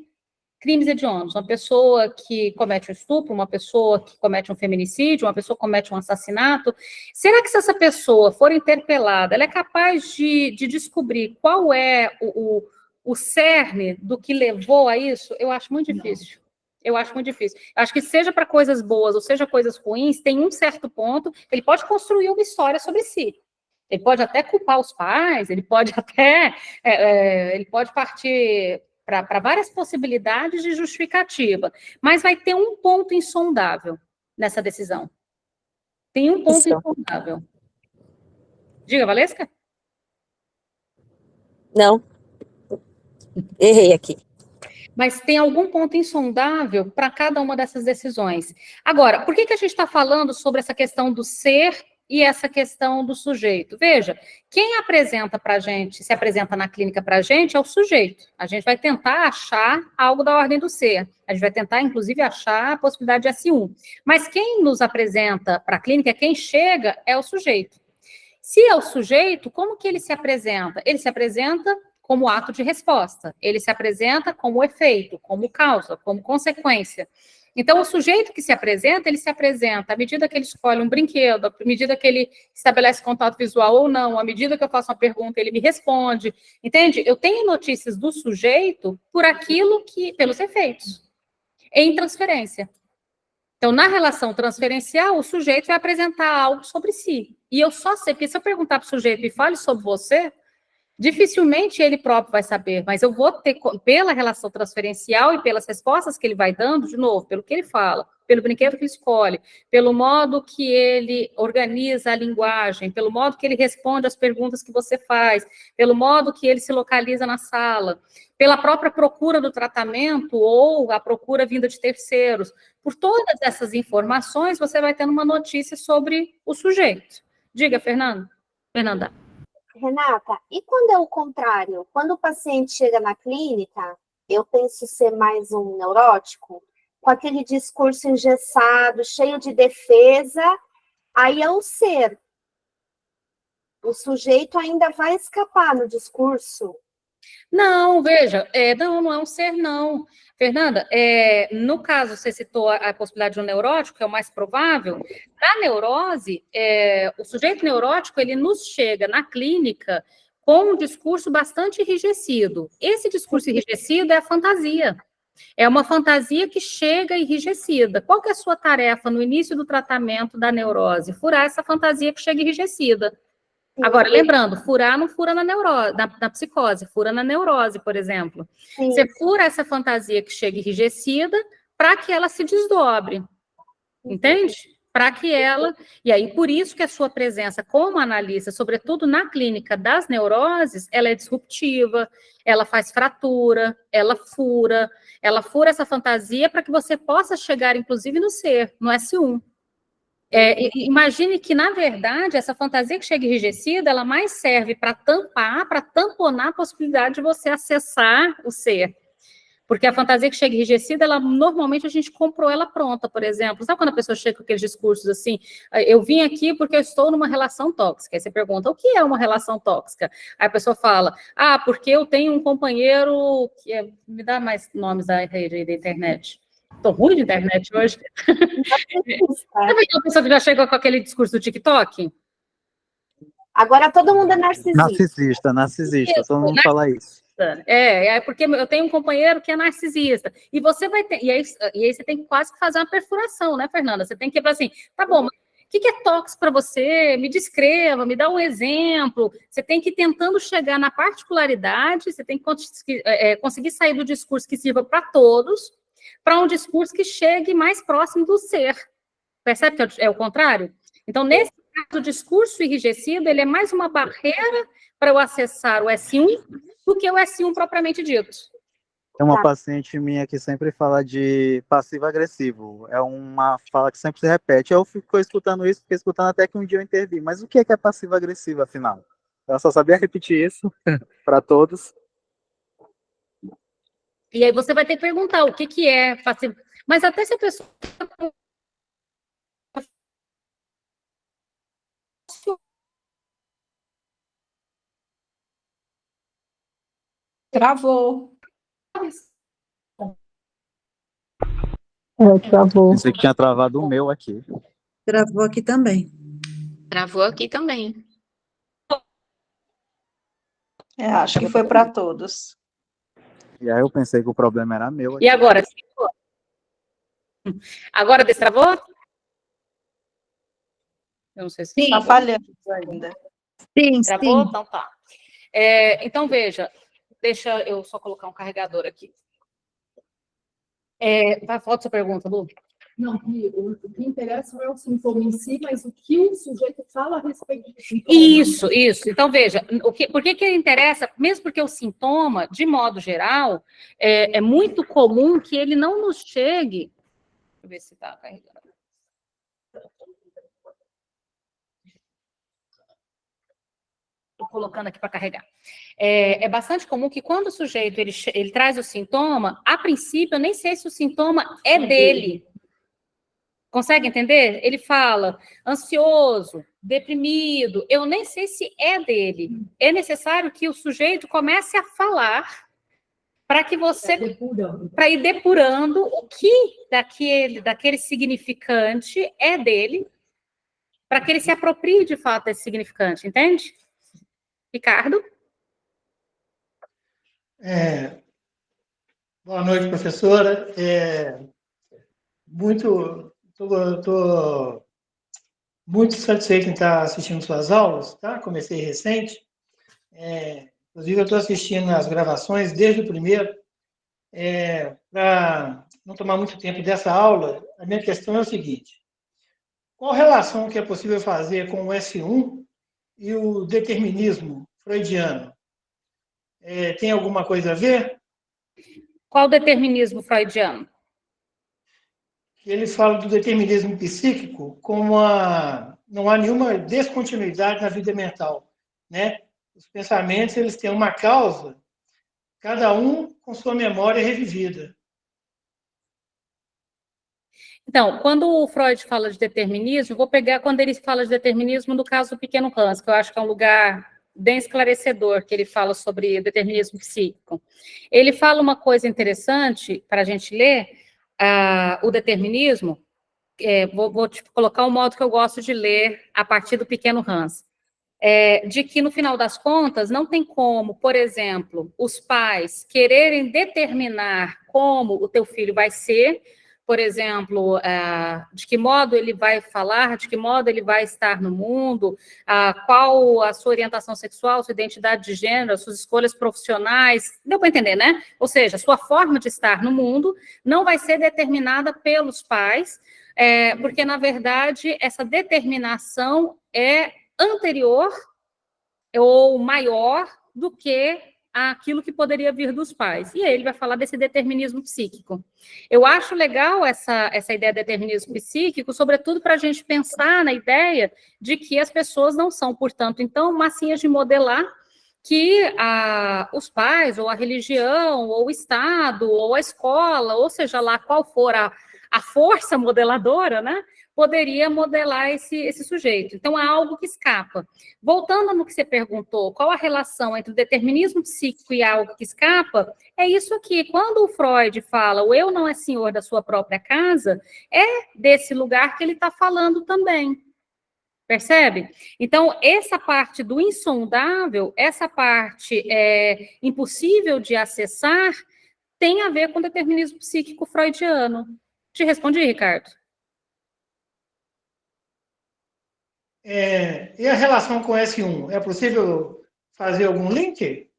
crimes hediondos, uma pessoa que comete um estupro, uma pessoa que comete um feminicídio, uma pessoa que comete um assassinato. Será que se essa pessoa for interpelada, ela é capaz de descobrir qual é o cerne do que levou a isso? Eu acho muito difícil. Eu acho muito difícil. Eu acho que seja para coisas boas ou seja coisas ruins, tem um certo ponto, ele pode construir uma história sobre si. Ele pode até culpar os pais, ele pode até, ele pode partir para várias possibilidades de justificativa, mas vai ter um ponto insondável nessa decisão. Tem um ponto insondável. Diga, Valesca? Não. Errei aqui. Mas tem algum ponto insondável para cada uma dessas decisões. Agora, por que a gente está falando sobre essa questão do ser e essa questão do sujeito? Veja, quem apresenta para a gente, se apresenta na clínica para a gente, é o sujeito. A gente vai tentar achar algo da ordem do ser. A gente vai tentar, inclusive, achar a possibilidade de S1. Mas quem nos apresenta para a clínica, quem chega, é o sujeito. Se é o sujeito, como que ele se apresenta? Ele se apresenta como ato de resposta, ele se apresenta como efeito, como causa, como consequência. Então, o sujeito que se apresenta, ele se apresenta à medida que ele escolhe um brinquedo, à medida que ele estabelece contato visual ou não, à medida que eu faço uma pergunta, ele me responde, entende? Eu tenho notícias do sujeito por aquilo que, pelos efeitos, em transferência. Então, na relação transferencial, o sujeito vai apresentar algo sobre si. E eu só sei, porque se eu perguntar para o sujeito e fale sobre você, dificilmente ele próprio vai saber, mas eu vou ter, pela relação transferencial e pelas respostas que ele vai dando, de novo, pelo que ele fala, pelo brinquedo que ele escolhe, pelo modo que ele organiza a linguagem, pelo modo que ele responde às perguntas que você faz, pelo modo que ele se localiza na sala, pela própria procura do tratamento ou a procura vinda de terceiros. Por todas essas informações, você vai tendo uma notícia sobre o sujeito. Diga, Fernanda. Renata, e quando é o contrário? Quando o paciente chega na clínica, eu penso ser mais um neurótico, com aquele discurso engessado, cheio de defesa, aí é o ser. O sujeito ainda vai escapar no discurso. Não, veja, não é um ser, não. Fernanda, no caso, você citou a possibilidade de um neurótico, que é o mais provável. Na neurose, o sujeito neurótico, ele nos chega na clínica com um discurso bastante enrijecido. Esse discurso enrijecido é a fantasia. É uma fantasia que chega enrijecida. Qual que é a sua tarefa no início do tratamento da neurose? Furar essa fantasia que chega enrijecida. Agora, lembrando, furar não fura na neurose, na psicose, fura na neurose, por exemplo. Sim. Você fura essa fantasia que chega enrijecida para que ela se desdobre, entende? Para que ela... E aí, por isso que a sua presença como analista, sobretudo na clínica das neuroses, ela é disruptiva, ela faz fratura, ela fura essa fantasia para que você possa chegar, inclusive, no ser, no S1. Imagine que, na verdade, essa fantasia que chega enrijecida, ela mais serve para tampar, para tamponar a possibilidade de você acessar o ser. Porque a fantasia que chega enrijecida, normalmente a gente comprou ela pronta, por exemplo. Sabe quando a pessoa chega com aqueles discursos assim, eu vim aqui porque eu estou numa relação tóxica. Aí você pergunta, o que é uma relação tóxica? Aí a pessoa fala, porque eu tenho um companheiro que me dá mais nomes da rede da internet. Estou ruim de internet hoje. Sabe aquela pessoa que já chega com aquele discurso do TikTok? Agora todo mundo é narcisista. Narcisista. Todo mundo fala isso. Porque eu tenho um companheiro que é narcisista. E você vai ter... E aí você tem que quase fazer uma perfuração, né, Fernanda? Você tem que falar assim, tá bom, mas o que é tóxico para você? Me descreva, me dá um exemplo. Você tem que ir tentando chegar na particularidade, você tem que conseguir sair do discurso que sirva para todos, para um discurso que chegue mais próximo do ser. Percebe que é o contrário? Então, nesse caso, o discurso enrijecido, ele é mais uma barreira para eu acessar o S1 do que o S1 propriamente dito. Tem uma paciente minha que sempre fala de passivo-agressivo. É uma fala que sempre se repete. Eu fico escutando isso, fiquei escutando até que um dia eu intervi. Mas o que é passivo-agressivo, afinal? Ela só sabia repetir isso para todos. E aí você vai ter que perguntar o que é passivo. Mas até se a pessoa... Travou. Travou. Pensei que tinha travado o meu aqui. Travou aqui também. Travou aqui também. Acho que foi para todos. E aí eu pensei que o problema era meu aqui. E agora? Agora destravou? Eu não sei se Está falhando ainda. Sim, travou. Então tá. Então, veja, deixa eu só colocar um carregador aqui. Volta a sua pergunta, Lu. Não, o que interessa não é o sintoma em si, mas o que o sujeito fala a respeito do sintoma. Isso. Então, veja, por que interessa? Mesmo porque o sintoma, de modo geral, é muito comum que ele não nos chegue... Deixa eu ver se está carregando. Estou colocando aqui para carregar. É bastante comum que quando o sujeito ele traz o sintoma, a princípio, eu nem sei se o sintoma é dele. Consegue entender? Ele fala ansioso, deprimido. Eu nem sei se é dele. É necessário que o sujeito comece a falar para que você, para ir depurando o que daquele significante é dele, para que ele se aproprie de fato desse significante, entende? Ricardo? Boa noite, professora. Estou muito satisfeito em estar assistindo suas aulas, tá? Comecei recente. Inclusive, eu estou assistindo as gravações desde o primeiro. Para não tomar muito tempo dessa aula, a minha questão é o seguinte: qual relação que é possível fazer com o S1 e o determinismo freudiano? Tem alguma coisa a ver? Qual determinismo freudiano? Ele fala do determinismo psíquico como não há nenhuma descontinuidade na vida mental, né? Os pensamentos, eles têm uma causa, cada um com sua memória revivida. Então, quando o Freud fala de determinismo, vou pegar quando ele fala de determinismo no caso do Pequeno Hans, que eu acho que é um lugar bem esclarecedor, que ele fala sobre determinismo psíquico. Ele fala uma coisa interessante para a gente ler, o determinismo, vou colocar o modo que eu gosto de ler a partir do Pequeno Hans, de que, no final das contas, não tem como, por exemplo, os pais quererem determinar como o teu filho vai ser, por exemplo, de que modo ele vai falar, de que modo ele vai estar no mundo, qual a sua orientação sexual, sua identidade de gênero, as suas escolhas profissionais, deu para entender, né? Ou seja, a sua forma de estar no mundo não vai ser determinada pelos pais, porque, na verdade, essa determinação é anterior ou maior do que aquilo que poderia vir dos pais. E aí ele vai falar desse determinismo psíquico. Eu acho legal essa ideia de determinismo psíquico, sobretudo para a gente pensar na ideia de que as pessoas não são, portanto, então, massinhas de modelar que os pais, ou a religião, ou o Estado, ou a escola, ou seja lá qual for a força modeladora, né, poderia modelar esse sujeito. Então, há algo que escapa. Voltando no que você perguntou, qual a relação entre o determinismo psíquico e algo que escapa, é isso aqui. Quando o Freud fala o eu não é senhor da sua própria casa, é desse lugar que ele está falando também. Percebe? Então, essa parte do insondável, essa parte impossível de acessar, tem a ver com o determinismo psíquico freudiano. Te respondi, Ricardo? E a relação com S1? É possível fazer algum link?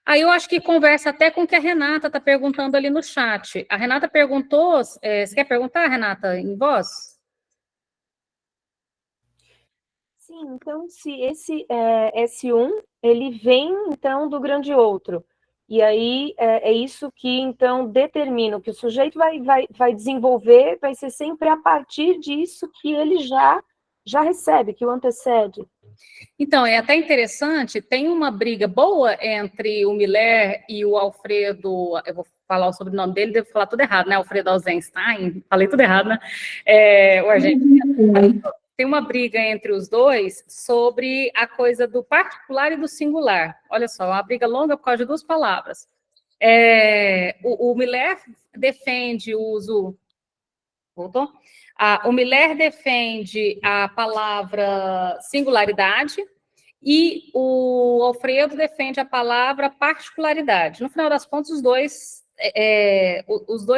Aí eu acho que conversa até com o que a Renata está perguntando ali no chat. A Renata perguntou, você quer perguntar, Renata, em voz? Sim, então se esse S1, ele vem, então, do grande outro. E aí é isso que, então, determina o que o sujeito vai desenvolver, vai ser sempre a partir disso que ele já recebe, que o antecede. Então, é até interessante, tem uma briga boa entre o Miller e o Alfredo, eu vou falar o sobrenome dele, devo falar tudo errado, né? Alfredo Ausenstein, falei tudo errado, né? O argentino. Tem uma briga entre os dois sobre a coisa do particular e do singular. Olha só, uma briga longa por causa de duas palavras. O Miller defende o uso... Voltou? O Miller defende a palavra singularidade e o Alfredo defende a palavra particularidade. No final das contas, os dois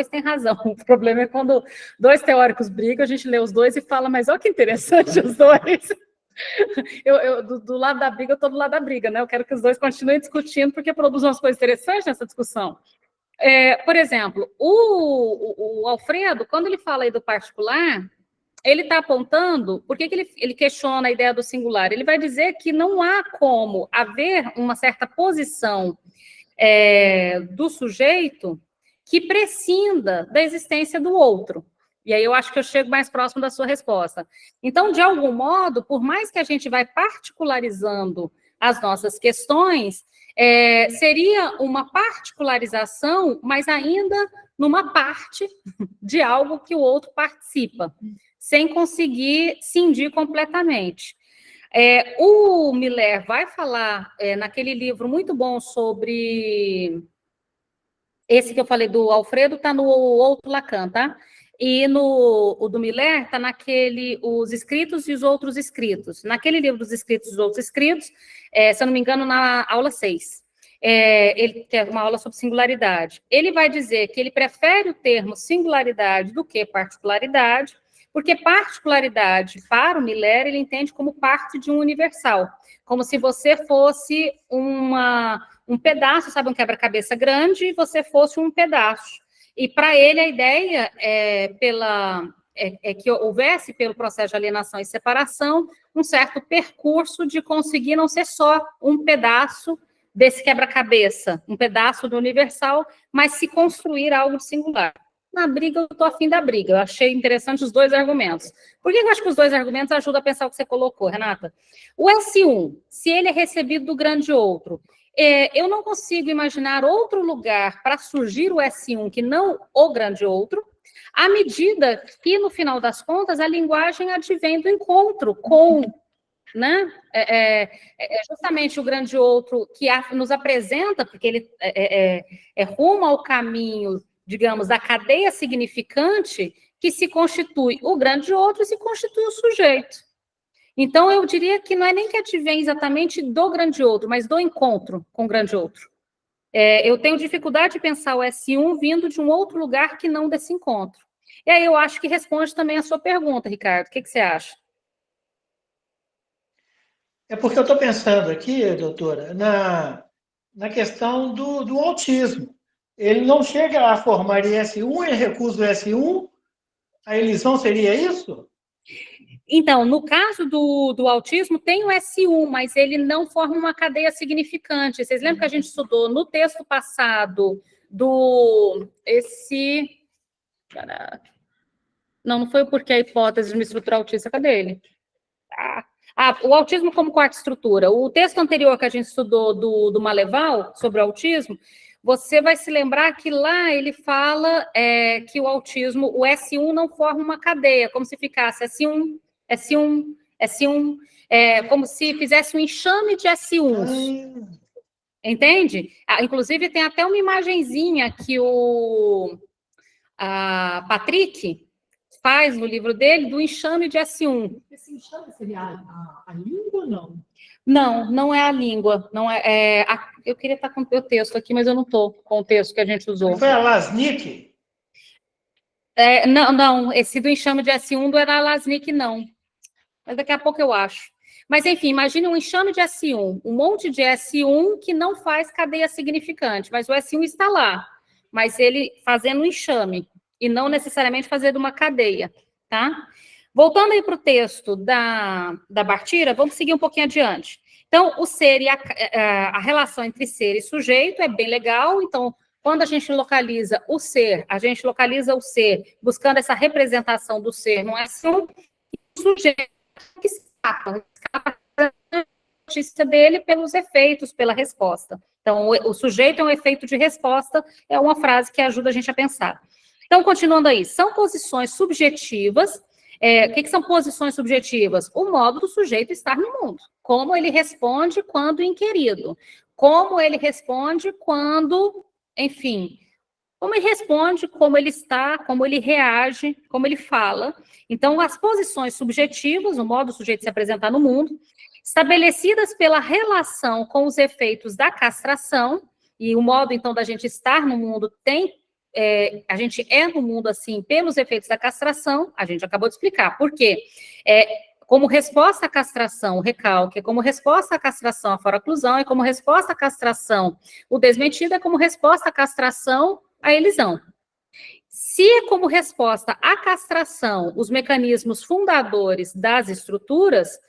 têm razão. O problema é quando dois teóricos brigam, a gente lê os dois e fala, mas olha que interessante os dois. Do lado da briga, eu estou do lado da briga, né? Eu quero que os dois continuem discutindo, porque produzem umas coisas interessantes nessa discussão. Por exemplo, o Alfredo, quando ele fala aí do particular, ele está apontando, por que ele questiona a ideia do singular? Ele vai dizer que não há como haver uma certa posição do sujeito que prescinda da existência do outro. E aí eu acho que eu chego mais próximo da sua resposta. Então, de algum modo, por mais que a gente vai particularizando as nossas questões, seria uma particularização, mas ainda numa parte de algo que o outro participa, sem conseguir cindir completamente. O Miller vai falar naquele livro muito bom sobre... Esse que eu falei do Alfredo está no outro Lacan, tá? E o do Miller está naquele Os Escritos e os Outros Escritos. Naquele livro dos Escritos e os Outros Escritos, se eu não me engano, na aula 6, ele tem uma aula sobre singularidade. Ele vai dizer que ele prefere o termo singularidade do que particularidade, porque particularidade, para o Miller, ele entende como parte de um universal, como se você fosse um pedaço, sabe, um quebra-cabeça grande, e você fosse um pedaço. E para ele a ideia é que houvesse, pelo processo de alienação e separação, um certo percurso de conseguir não ser só um pedaço desse quebra-cabeça, um pedaço do universal, mas se construir algo de singular. Na briga, eu estou afim da briga. Eu achei interessante os dois argumentos. Por que eu acho que os dois argumentos ajudam a pensar o que você colocou, Renata? O S1, se ele é recebido do grande outro, eu não consigo imaginar outro lugar para surgir o S1 que não o grande outro, à medida que, no final das contas, a linguagem advém do encontro com, né? Justamente o grande outro que nos apresenta, porque ele é rumo ao caminho, digamos, da cadeia significante, que se constitui o grande outro e se constitui o sujeito. Então, eu diria que não é nem que advém exatamente do grande outro, mas do encontro com o grande outro. Eu tenho dificuldade de pensar o S1 vindo de um outro lugar que não desse encontro. E aí eu acho que responde também a sua pergunta, Ricardo. O que você acha? É porque eu estou pensando aqui, doutora, na questão do autismo. Ele não chega a formar S1, ele recusa o S1, a elisão seria isso? Então, no caso do autismo, tem o S1, mas ele não forma uma cadeia significante. Vocês lembram que a gente estudou no texto passado não foi porque a hipótese de uma estrutura autista, cadê ele? O autismo como quarta estrutura. O texto anterior que a gente estudou do Maleval, sobre o autismo, você vai se lembrar que lá ele fala que o autismo, o S1 não forma uma cadeia, como se ficasse S1, S1, S1, como se fizesse um enxame de S1s. Entende? Inclusive, tem até uma imagenzinha que a Patrick faz no livro dele do enxame de S1. Esse enxame seria a língua ou não? Não, não é a língua. Não eu queria estar com o teu texto aqui, mas eu não estou com o texto que a gente usou. Foi a Lasnik? Não, esse do enxame de S1 não era a Lasnik, não. Mas daqui a pouco eu acho. Mas, enfim, imagine um enxame de S1, um monte de S1 que não faz cadeia significante, mas o S1 está lá, mas ele fazendo um enxame, e não necessariamente fazendo uma cadeia, tá? Voltando aí para o texto da Bartira, vamos seguir um pouquinho adiante. Então, o ser e a relação entre ser e sujeito é bem legal. Então, quando a gente localiza o ser, a gente localiza o ser buscando essa representação do ser no S1, e o sujeito que escapa da notícia dele pelos efeitos, pela resposta. Então, o sujeito é um efeito de resposta, é uma frase que ajuda a gente a pensar. Então, continuando aí, são posições subjetivas. O que são posições subjetivas? O modo do sujeito estar no mundo. Como ele responde quando inquirido. Como ele responde quando, enfim, como ele responde, como ele está, como ele reage, como ele fala. Então, as posições subjetivas, o modo do sujeito se apresentar no mundo, estabelecidas pela relação com os efeitos da castração, e o modo, então, da gente estar no mundo a gente é no mundo, assim, pelos efeitos da castração, a gente acabou de explicar. Por quê? Como resposta à castração, o recalque, como resposta à castração, a foroclusão, e como resposta à castração, o desmentido, é como resposta à castração, a elisão. Se é como resposta à castração os mecanismos fundadores das estruturas,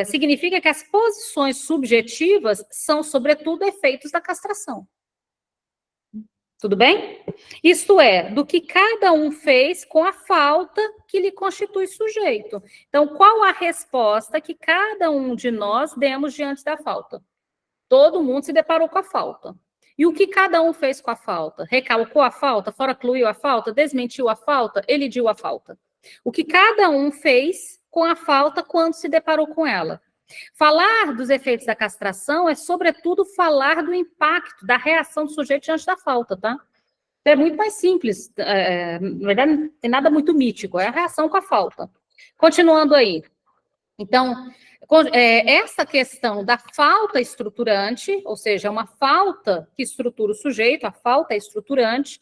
significa que as posições subjetivas são, sobretudo, efeitos da castração. Tudo bem? Isto é, do que cada um fez com a falta que lhe constitui sujeito. Então, qual a resposta que cada um de nós demos diante da falta? Todo mundo se deparou com a falta. E o que cada um fez com a falta? Recalcou a falta, foracluiu a falta, desmentiu a falta, elidiu a falta. O que cada um fez com a falta quando se deparou com ela. Falar dos efeitos da castração é, sobretudo, falar do impacto, da reação do sujeito diante da falta, tá? É muito mais simples, na verdade, não tem nada muito mítico, é a reação com a falta. Continuando aí. Então, essa questão da falta estruturante, ou seja, uma falta que estrutura o sujeito, a falta é estruturante,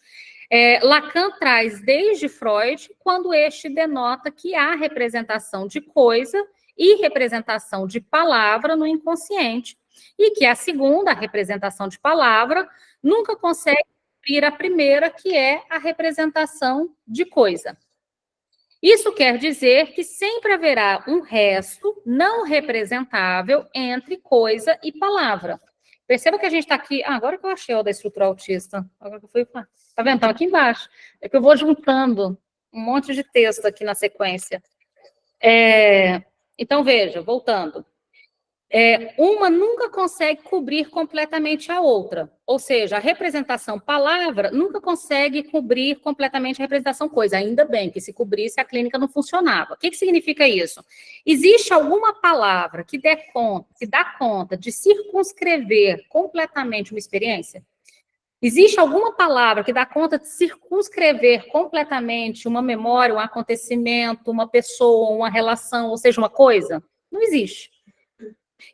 Lacan traz desde Freud, quando este denota que há representação de coisa e representação de palavra no inconsciente, e que a segunda, a representação de palavra, nunca consegue cumprir a primeira, que é a representação de coisa. Isso quer dizer que sempre haverá um resto não representável entre coisa e palavra. Perceba que a gente está aqui... agora que eu achei o da estrutura autista. Agora que eu fui... Tá vendo? Estava aqui embaixo. É que eu vou juntando um monte de texto aqui na sequência. Então, veja, voltando. Uma nunca consegue cobrir completamente a outra. Ou seja, a representação palavra nunca consegue cobrir completamente a representação coisa. Ainda bem que se cobrisse, a clínica não funcionava. O que significa isso? Existe alguma palavra que dá conta de circunscrever completamente uma experiência? Existe alguma palavra que dá conta de circunscrever completamente uma memória, um acontecimento, uma pessoa, uma relação, ou seja, uma coisa? Não existe.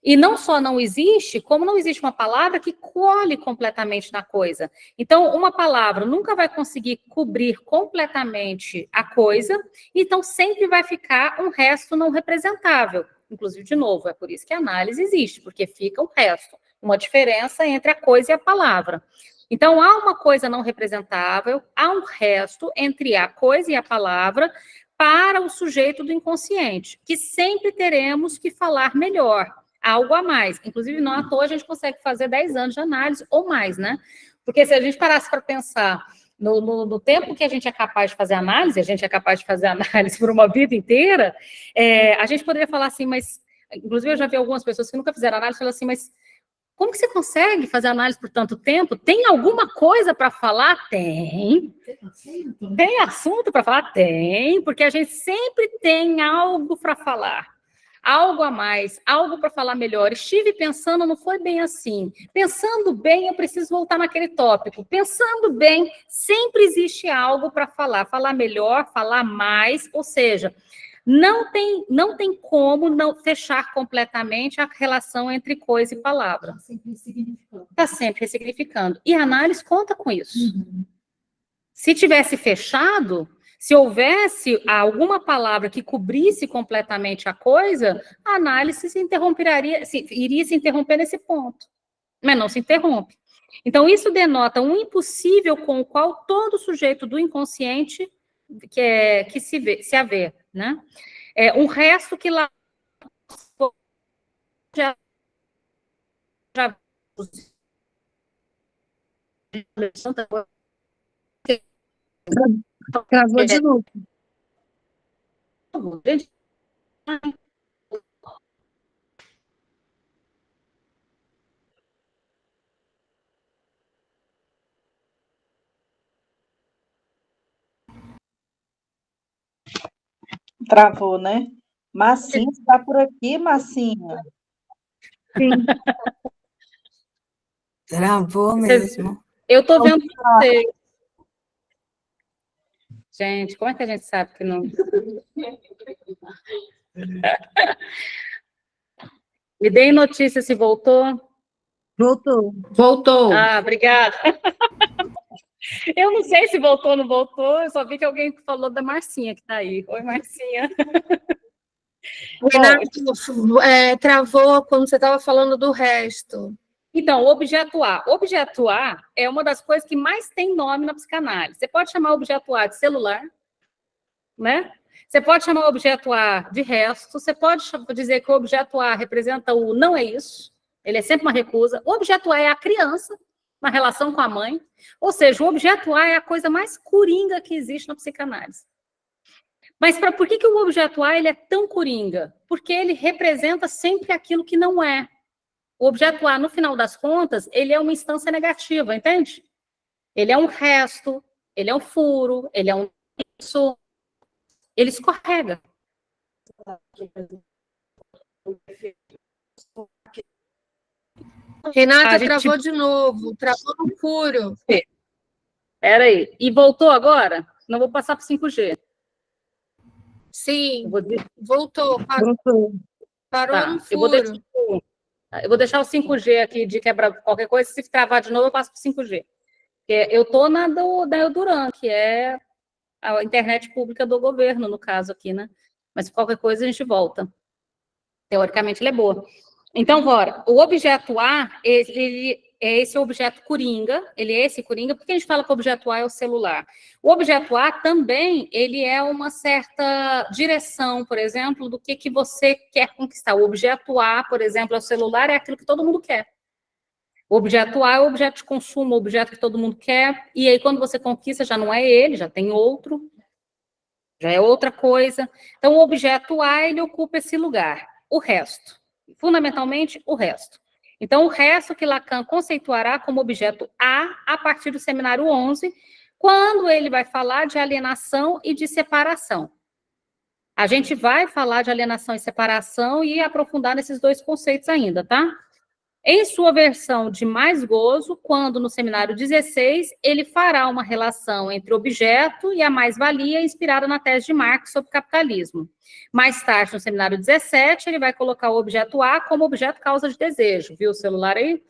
E não só não existe, como não existe uma palavra que colhe completamente na coisa. Então, uma palavra nunca vai conseguir cobrir completamente a coisa, então sempre vai ficar um resto não representável. Inclusive, de novo, é por isso que a análise existe, porque fica o resto, uma diferença entre a coisa e a palavra. Então, há uma coisa não representável, há um resto entre a coisa e a palavra para o sujeito do inconsciente, que sempre teremos que falar melhor, algo a mais. Inclusive, não à toa a gente consegue fazer 10 anos de análise ou mais, né? Porque se a gente parasse para pensar no tempo que a gente é capaz de fazer análise, a gente é capaz de fazer análise por uma vida inteira, a gente poderia falar assim, mas... Inclusive, eu já vi algumas pessoas que nunca fizeram análise e falaram assim, mas como que você consegue fazer análise por tanto tempo? Tem alguma coisa para falar? Tem. Tem assunto para falar? Tem, porque a gente sempre tem algo para falar. Algo a mais, algo para falar melhor. Estive pensando, não foi bem assim. Pensando bem, eu preciso voltar naquele tópico. Pensando bem, sempre existe algo para falar. Falar melhor, falar mais, ou seja, não tem como não fechar completamente a relação entre coisa e palavra. Está sempre ressignificando. E a análise conta com isso. Uhum. Se tivesse fechado... Se houvesse alguma palavra que cobrisse completamente a coisa, a análise iria se interromper nesse ponto. Mas não se interrompe. Então, isso denota um impossível com o qual todo sujeito do inconsciente que se haver, né? Um resto que lá já Gravou de novo. Travou, né? Massinha está por aqui, Massinha. Sim. Travou mesmo. Eu estou vendo vocês. Gente, como é que a gente sabe que não... Me deem notícia se voltou. Voltou. Voltou. Ah, obrigada. Eu não sei se voltou ou não voltou, eu só vi que alguém falou da Marcinha que está aí. Oi, Marcinha. Renato, travou quando você estava falando do resto. Então, objeto A. Objeto A é uma das coisas que mais tem nome na psicanálise. Você pode chamar o objeto A de celular, né? Você pode chamar o objeto A de resto, você pode dizer que o objeto A representa o não é isso, ele é sempre uma recusa. O objeto A é a criança, na relação com a mãe. Ou seja, o objeto A é a coisa mais coringa que existe na psicanálise. Mas por que o objeto A ele é tão coringa? Porque ele representa sempre aquilo que não é. O objeto A, no final das contas, ele é uma instância negativa, entende? Ele é um resto, ele é um furo, ele é um isso, ele escorrega. Renata, A gente- travou de novo, travou no furo. Espera aí. E voltou agora? Não vou passar para 5G. Sim, Eu vou dizer- voltou, parou Tá, no eu vou furo. deixar o 5G aqui de quebra qualquer coisa. Se travar de novo, eu passo para 5G. Eu estou da Euduran, que é a internet pública do governo, no caso aqui, né? Mas qualquer coisa a gente volta. Teoricamente, ele é boa. Então, bora. O objeto A, ele é esse objeto coringa, ele é esse coringa, porque a gente fala que o objeto A é o celular. O objeto A também, ele é uma certa direção, por exemplo, do que você quer conquistar. O objeto A, por exemplo, é o celular, é aquilo que todo mundo quer. O objeto A é o objeto de consumo, o objeto que todo mundo quer, e aí quando você conquista, já não é ele, já tem outro, já é outra coisa. Então, o objeto A, ele ocupa esse lugar. O resto, fundamentalmente, o resto. Então, o resto que Lacan conceituará como objeto A partir do seminário 11, quando ele vai falar de alienação e de separação. A gente vai falar de alienação e separação e aprofundar nesses dois conceitos ainda, tá? Em sua versão de mais gozo, quando no seminário 16, ele fará uma relação entre objeto e a mais-valia inspirada na tese de Marx sobre capitalismo. Mais tarde, no seminário 17, ele vai colocar o objeto A como objeto causa de desejo. Viu o celular aí?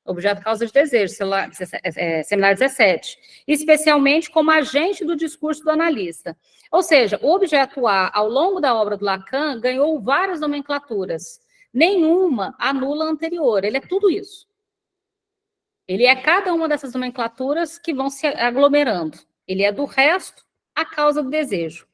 Objeto causa de desejo, seminário 17. Especialmente como agente do discurso do analista. Ou seja, o objeto A, ao longo da obra do Lacan, ganhou várias nomenclaturas. Nenhuma anula a anterior, ele é tudo isso. Ele é cada uma dessas nomenclaturas que vão se aglomerando. Ele é do resto a causa do desejo.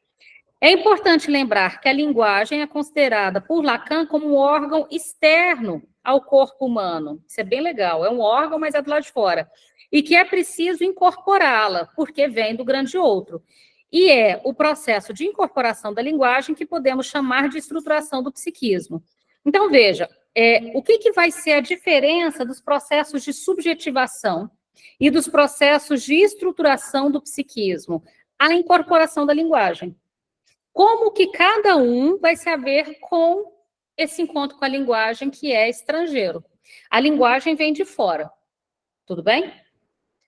É importante lembrar que a linguagem é considerada por Lacan como um órgão externo ao corpo humano. Isso é bem legal, é um órgão, mas é do lado de fora. E que é preciso incorporá-la, porque vem do grande outro. E é o processo de incorporação da linguagem que podemos chamar de estruturação do psiquismo. Então, veja, o que vai ser a diferença dos processos de subjetivação e dos processos de estruturação do psiquismo? A incorporação da linguagem. Como que cada um vai se haver com esse encontro com a linguagem que é estrangeiro? A linguagem vem de fora, tudo bem?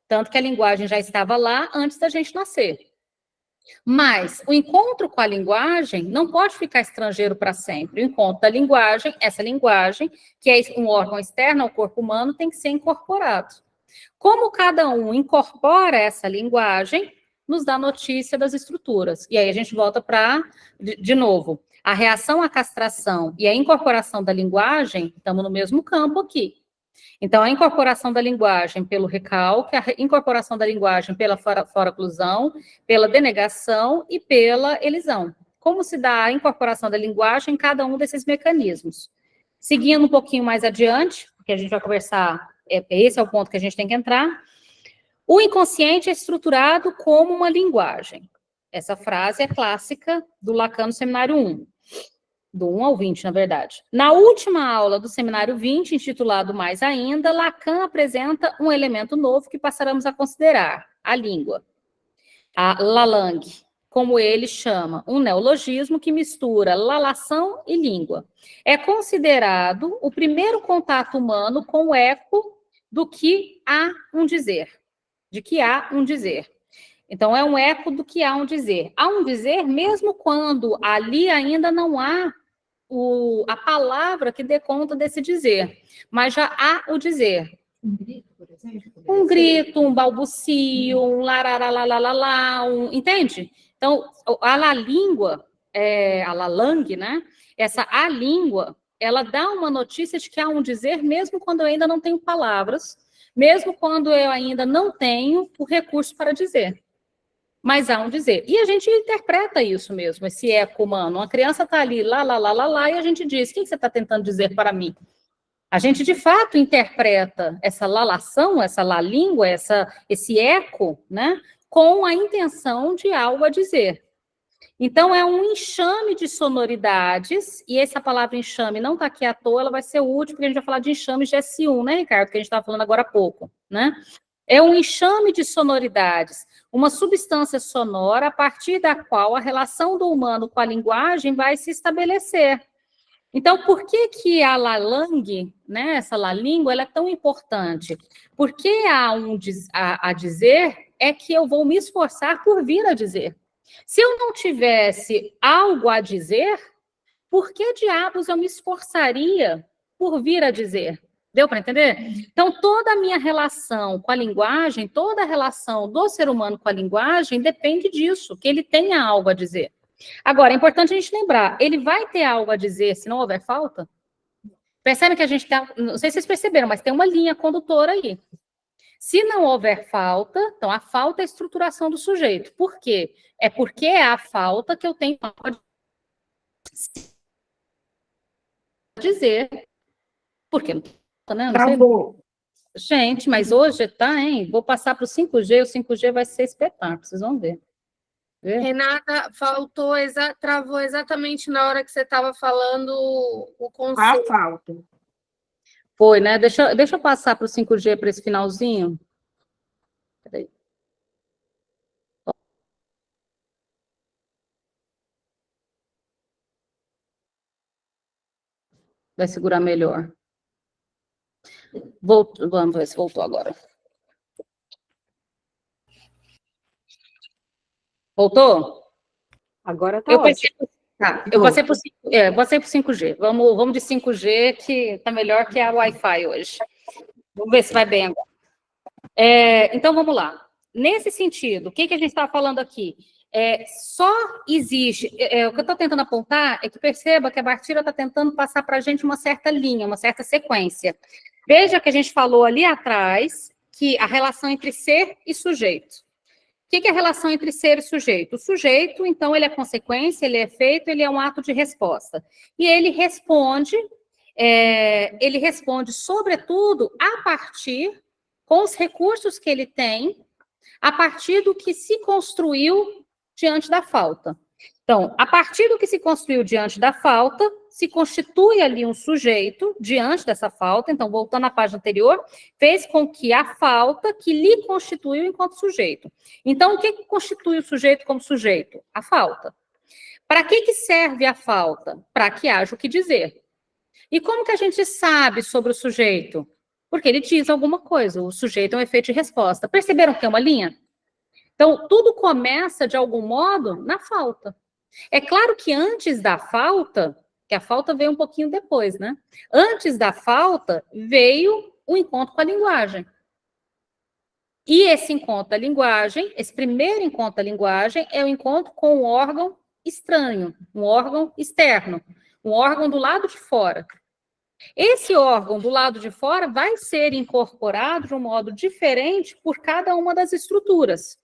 Tanto que a linguagem já estava lá antes da gente nascer. Mas o encontro com a linguagem não pode ficar estrangeiro para sempre. O encontro da linguagem, essa linguagem, que é um órgão externo ao corpo humano, tem que ser incorporado. Como cada um incorpora essa linguagem, nos dá notícia das estruturas. E aí a gente volta para, de novo, a reação à castração e a incorporação da linguagem, estamos no mesmo campo aqui. Então, a incorporação da linguagem pelo recalque, a incorporação da linguagem pela fora-oclusão, pela denegação e pela elisão. Como se dá a incorporação da linguagem em cada um desses mecanismos? Seguindo um pouquinho mais adiante, porque a gente vai conversar, esse é o ponto que a gente tem que entrar. O inconsciente é estruturado como uma linguagem. Essa frase é clássica do Lacan no seminário 1. Do 1 ao 20, na verdade. Na última aula do seminário 20, intitulado Mais Ainda, Lacan apresenta um elemento novo que passaremos a considerar, a língua. A lalangue, como ele chama, um neologismo que mistura lalação e língua. É considerado o primeiro contato humano com o eco do que há um dizer. De que há um dizer. Então, é um eco do que há um dizer. Há um dizer mesmo quando ali ainda não há a palavra que dê conta desse dizer, mas já há o dizer. Um grito, por exemplo? Um grito, um balbucio, um lararalalalá, entende? Então, a língua, a lalangue, né? A língua, ela dá uma notícia de que há um dizer, mesmo quando eu ainda não tenho palavras, mesmo quando eu ainda não tenho o recurso para dizer. Mas há um dizer. E a gente interpreta isso mesmo, esse eco humano. Uma criança está ali, lá, e a gente diz, o que você está tentando dizer para mim? A gente, de fato, interpreta essa lalação, essa língua, esse eco, né, com a intenção de algo a dizer. Então, é um enxame de sonoridades, e essa palavra enxame não está aqui à toa, ela vai ser útil, porque a gente vai falar de enxames de S1, né, Ricardo, que a gente estava falando agora há pouco, né? É um enxame de sonoridades, uma substância sonora a partir da qual a relação do humano com a linguagem vai se estabelecer. Então, por que a lalang, né, essa lalíngua, ela é tão importante? Porque há a dizer é que eu vou me esforçar por vir a dizer. Se eu não tivesse algo a dizer, por que diabos eu me esforçaria por vir a dizer? Deu para entender? Então, toda a minha relação com a linguagem, toda a relação do ser humano com a linguagem depende disso, que ele tenha algo a dizer. Agora, é importante a gente lembrar, ele vai ter algo a dizer se não houver falta? Percebe que a gente tem, não sei se vocês perceberam, mas tem uma linha condutora aí. Se não houver falta, então a falta é a estruturação do sujeito. Por quê? É porque é a falta que eu tenho a dizer. Porque não, né? Não sei. Gente, mas hoje tá, hein? Vou passar para o 5G, o 5G vai ser espetáculo, vocês vão ver. Renata, travou exatamente na hora que você estava falando o conceito. A falta. Foi, né? Deixa eu passar para o 5G para esse finalzinho. Peraí. Vai segurar melhor. Vamos ver se voltou agora. Voltou? Agora tá Eu ótimo. passei por 5G. Vamos de 5G, que está melhor que a Wi-Fi hoje. Vamos ver se vai bem agora. Então, vamos lá. Nesse sentido, o que a gente está falando aqui? Só existe... o que eu estou tentando apontar é que perceba que a Bartira está tentando passar para a gente uma certa linha, uma certa sequência. Veja que a gente falou ali atrás que a relação entre ser e sujeito. O que é a relação entre ser e sujeito? O sujeito, então, ele é consequência, ele é efeito, ele é um ato de resposta. E ele responde, sobretudo, a partir, com os recursos que ele tem, a partir do que se construiu diante da falta. Então, a partir do que se construiu diante da falta, se constitui ali um sujeito diante dessa falta. Então, voltando à página anterior, fez com que a falta que lhe constituiu enquanto sujeito. Então, o que constitui o sujeito como sujeito? A falta. Para que serve a falta? Para que haja o que dizer. E como que a gente sabe sobre o sujeito? Porque ele diz alguma coisa. O sujeito é um efeito de resposta. Perceberam que é uma linha? Então, tudo começa, de algum modo, na falta. É claro que antes da falta, que a falta veio um pouquinho depois, né? Antes da falta, veio o encontro com a linguagem. E esse encontro da linguagem, esse primeiro encontro da linguagem, é o encontro com um órgão estranho, um órgão externo, um órgão do lado de fora. Esse órgão do lado de fora vai ser incorporado de um modo diferente por cada uma das estruturas.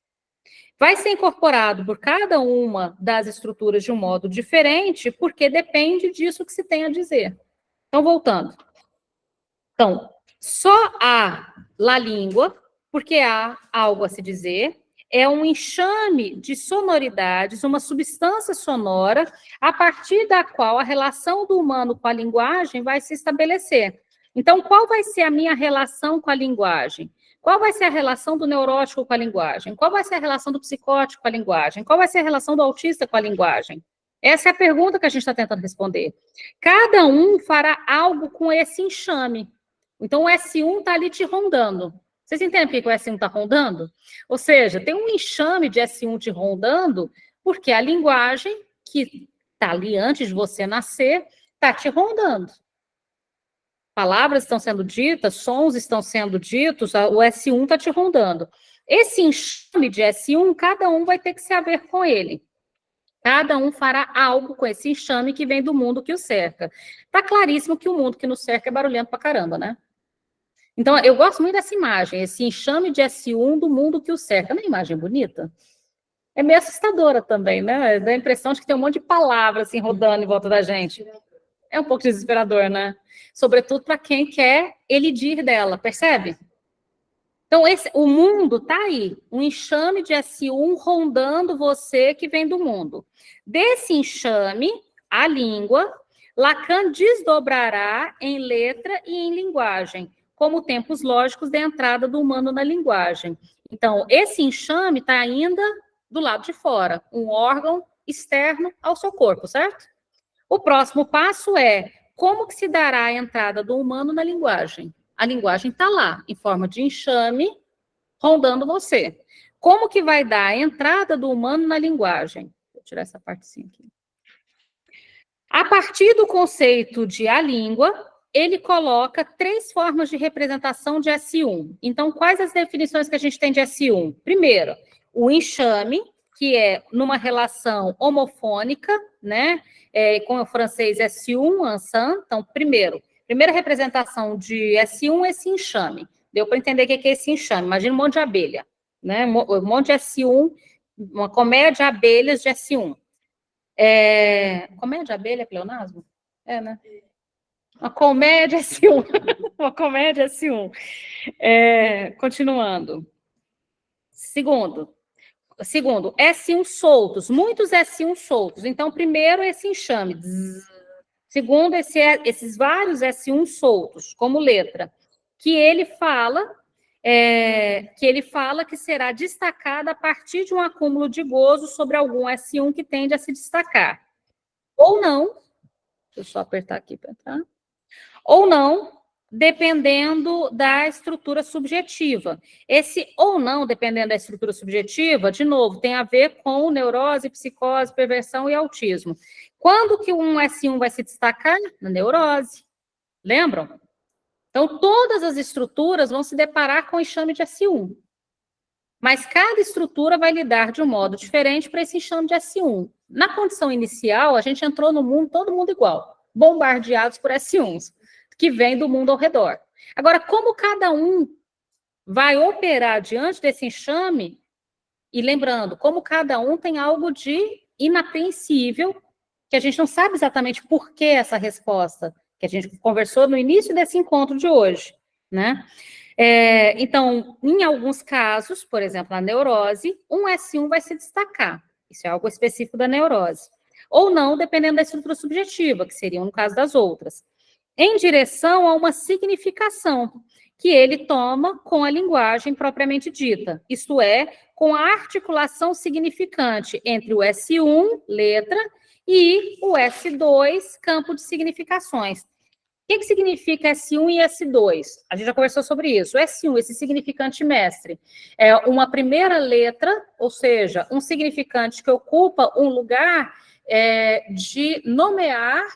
Vai ser incorporado por cada uma das estruturas de um modo diferente, porque depende disso que se tem a dizer. Então, voltando. Então, só há la língua, porque há algo a se dizer, é um enxame de sonoridades, uma substância sonora, a partir da qual a relação do humano com a linguagem vai se estabelecer. Então, qual vai ser a minha relação com a linguagem? Qual vai ser a relação do neurótico com a linguagem? Qual vai ser a relação do psicótico com a linguagem? Qual vai ser a relação do autista com a linguagem? Essa é a pergunta que a gente está tentando responder. Cada um fará algo com esse enxame. Então, o S1 está ali te rondando. Vocês entendem por que o S1 está rondando? Ou seja, tem um enxame de S1 te rondando, porque a linguagem, que está ali antes de você nascer, está te rondando. Palavras estão sendo ditas, sons estão sendo ditos, o S1 está te rondando. Esse enxame de S1, cada um vai ter que se haver com ele. Cada um fará algo com esse enxame que vem do mundo que o cerca. Está claríssimo que o mundo que nos cerca é barulhento pra caramba, né? Então, eu gosto muito dessa imagem, esse enxame de S1 do mundo que o cerca. Não é uma imagem bonita? É meio assustadora também, né? Dá a impressão de que tem um monte de palavras assim, rodando em volta da gente. É um pouco desesperador, né? Sobretudo para quem quer elidir dela, percebe? Então, o mundo está aí, um enxame de S1 rondando você que vem do mundo. Desse enxame, a língua, Lacan desdobrará em letra e em linguagem, como tempos lógicos de entrada do humano na linguagem. Então, esse enxame está ainda do lado de fora, um órgão externo ao seu corpo, certo? O próximo passo é como que se dará a entrada do humano na linguagem. A linguagem está lá, em forma de enxame, rondando você. Como que vai dar a entrada do humano na linguagem? Vou tirar essa partezinha aqui. A partir do conceito de a língua, ele coloca 3 formas de representação de S1. Então, quais as definições que a gente tem de S1? Primeiro, o enxame, que é numa relação homofônica, né? Com o francês S1, ensemble. Então, primeira representação de S1 é esse enxame. Deu para entender o que é esse enxame? Imagina um monte de abelha, né? Um monte de S1, uma colmeia de abelhas de S1. Colmeia de abelha é pleonasmo? Né? Uma colmeia de S1. Uma colmeia de S1. Continuando. Segundo, S1 soltos, muitos S1 soltos. Então, primeiro, esse enxame. Segundo, esses vários S1 soltos, como letra, que ele fala que será destacada a partir de um acúmulo de gozo sobre algum S1 que tende a se destacar. Ou não, deixa eu só apertar aqui para entrar. Ou não, dependendo da estrutura subjetiva. Esse ou não, dependendo da estrutura subjetiva, de novo, tem a ver com neurose, psicose, perversão e autismo. Quando que um S1 vai se destacar? Na neurose. Lembram? Então, todas as estruturas vão se deparar com o enxame de S1. Mas cada estrutura vai lidar de um modo diferente para esse enxame de S1. Na condição inicial, a gente entrou no mundo, todo mundo igual, bombardeados por S1s, que vem do mundo ao redor. Agora, como cada um vai operar diante desse enxame, e lembrando, como cada um tem algo de inapreensível, que a gente não sabe exatamente por que essa resposta, que a gente conversou no início desse encontro de hoje, né? Então, em alguns casos, por exemplo, na neurose, um S1 vai se destacar. Isso é algo específico da neurose. Ou não, dependendo da estrutura subjetiva, que seriam no caso das outras. Em direção a uma significação que ele toma com a linguagem propriamente dita, isto é, com a articulação significante entre o S1, letra, e o S2, campo de significações. O que significa S1 e S2? A gente já conversou sobre isso. O S1, esse significante mestre, é uma primeira letra, ou seja, um significante que ocupa um lugar de nomear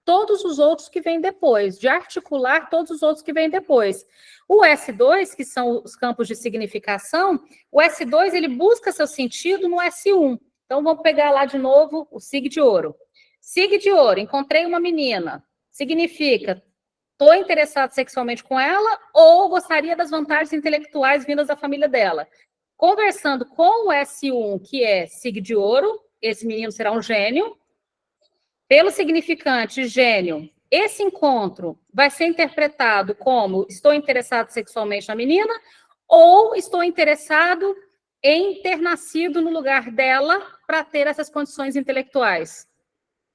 todos os outros que vêm depois, de articular todos os outros que vêm depois. O S2, que são os campos de significação, o S2 ele busca seu sentido no S1. Então, vamos pegar lá de novo o sig de ouro. Sig de ouro, encontrei uma menina. Significa, estou interessado sexualmente com ela ou gostaria das vantagens intelectuais vindas da família dela. Conversando com o S1, que é sig de ouro, esse menino será um gênio. Pelo significante gênio, esse encontro vai ser interpretado como estou interessado sexualmente na menina ou estou interessado em ter nascido no lugar dela para ter essas condições intelectuais.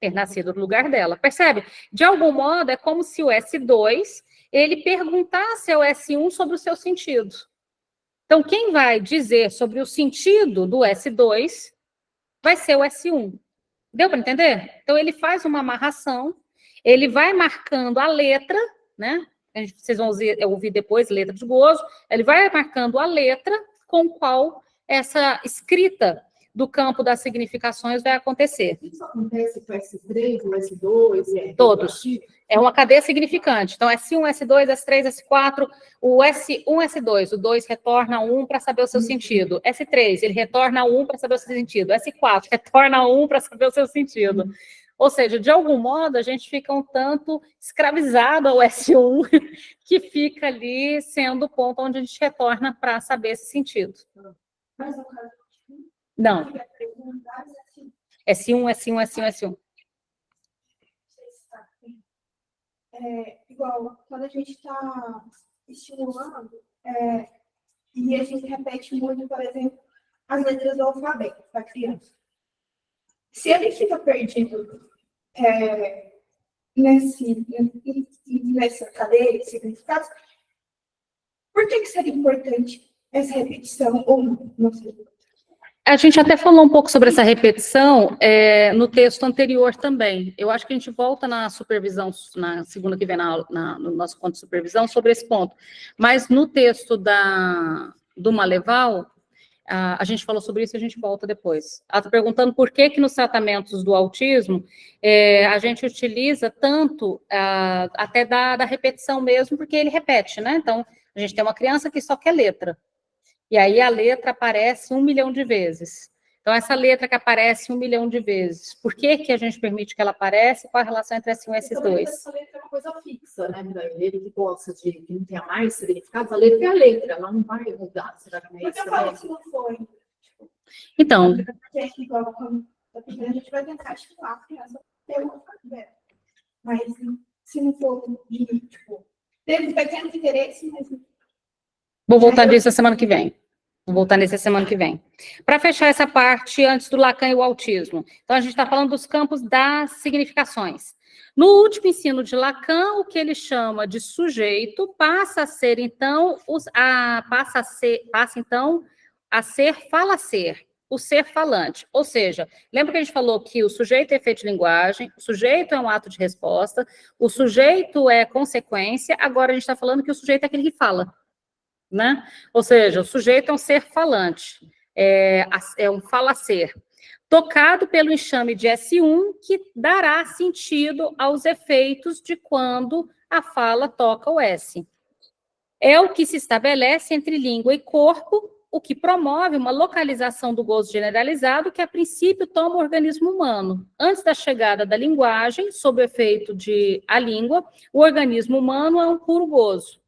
Ter nascido no lugar dela, percebe? De algum modo, é como se o S2, ele perguntasse ao S1 sobre o seu sentido. Então, quem vai dizer sobre o sentido do S2 vai ser o S1. Deu para entender? Então, ele faz uma amarração, ele vai marcando a letra, né? Vocês vão ouvir depois, letra de gozo, ele vai marcando a letra com qual essa escrita do campo das significações vai acontecer. Isso acontece com S3, o S2? Todos. É uma cadeia significante. Então, S1, S2, S3, S4, o S1, S2. O 2 retorna 1 para saber o seu sentido. S3, ele retorna 1 para saber o seu sentido. S4, retorna 1 para saber o seu sentido. Ou seja, de algum modo, a gente fica um tanto escravizado ao S1, que fica ali sendo o ponto onde a gente retorna para saber esse sentido. Mas no caso, Não. S1, S1, S1, S1. Igual, quando a gente está estimulando, E a gente repete muito, por exemplo, as letras do alfabeto para a criança. Se ele fica perdido nessa cadeia de significados, por que seria importante essa repetição ou não? Não sei. A gente até falou um pouco sobre essa repetição no texto anterior também. Eu acho que a gente volta na supervisão, na segunda que vem no nosso ponto de supervisão, sobre esse ponto. Mas no texto do Maleval, a gente falou sobre isso e a gente volta depois. Ela está perguntando por que nos tratamentos do autismo a gente utiliza tanto até da repetição mesmo, porque ele repete, né? Então, a gente tem uma criança que só quer letra. E aí a letra aparece 1 milhão de vezes. Então, essa letra que aparece 1 milhão de vezes, por que a gente permite que ela apareça? Qual a relação entre esses dois? Essa letra é uma coisa fixa, né, Miranda? Ele que gosta de que não tenha mais significados, a letra é a letra, ela não vai mudar. Será que não é isso? Porque eu falo que não foi. Então, A gente vai tentar estimular a criança a ter uma alfabeto. Mas se não for, teve um pequeno interesse, mas... Vou voltar disso a semana que vem. Vou voltar nessa semana que vem. Para fechar essa parte antes do Lacan e o autismo. Então, a gente está falando dos campos das significações. No último ensino de Lacan, o que ele chama de sujeito passa a ser, então, a ser fala-ser, o ser falante. Ou seja, lembra que a gente falou que o sujeito é efeito de linguagem, o sujeito é um ato de resposta, o sujeito é consequência, agora a gente está falando que o sujeito é aquele que fala. Né? Ou seja, o sujeito é um ser falante, é um fala-ser, tocado pelo enxame de S1, que dará sentido aos efeitos de quando a fala toca o S. É o que se estabelece entre língua e corpo, o que promove uma localização do gozo generalizado que, a princípio, toma o organismo humano. Antes da chegada da linguagem, sob o efeito a língua, o organismo humano é um puro gozo.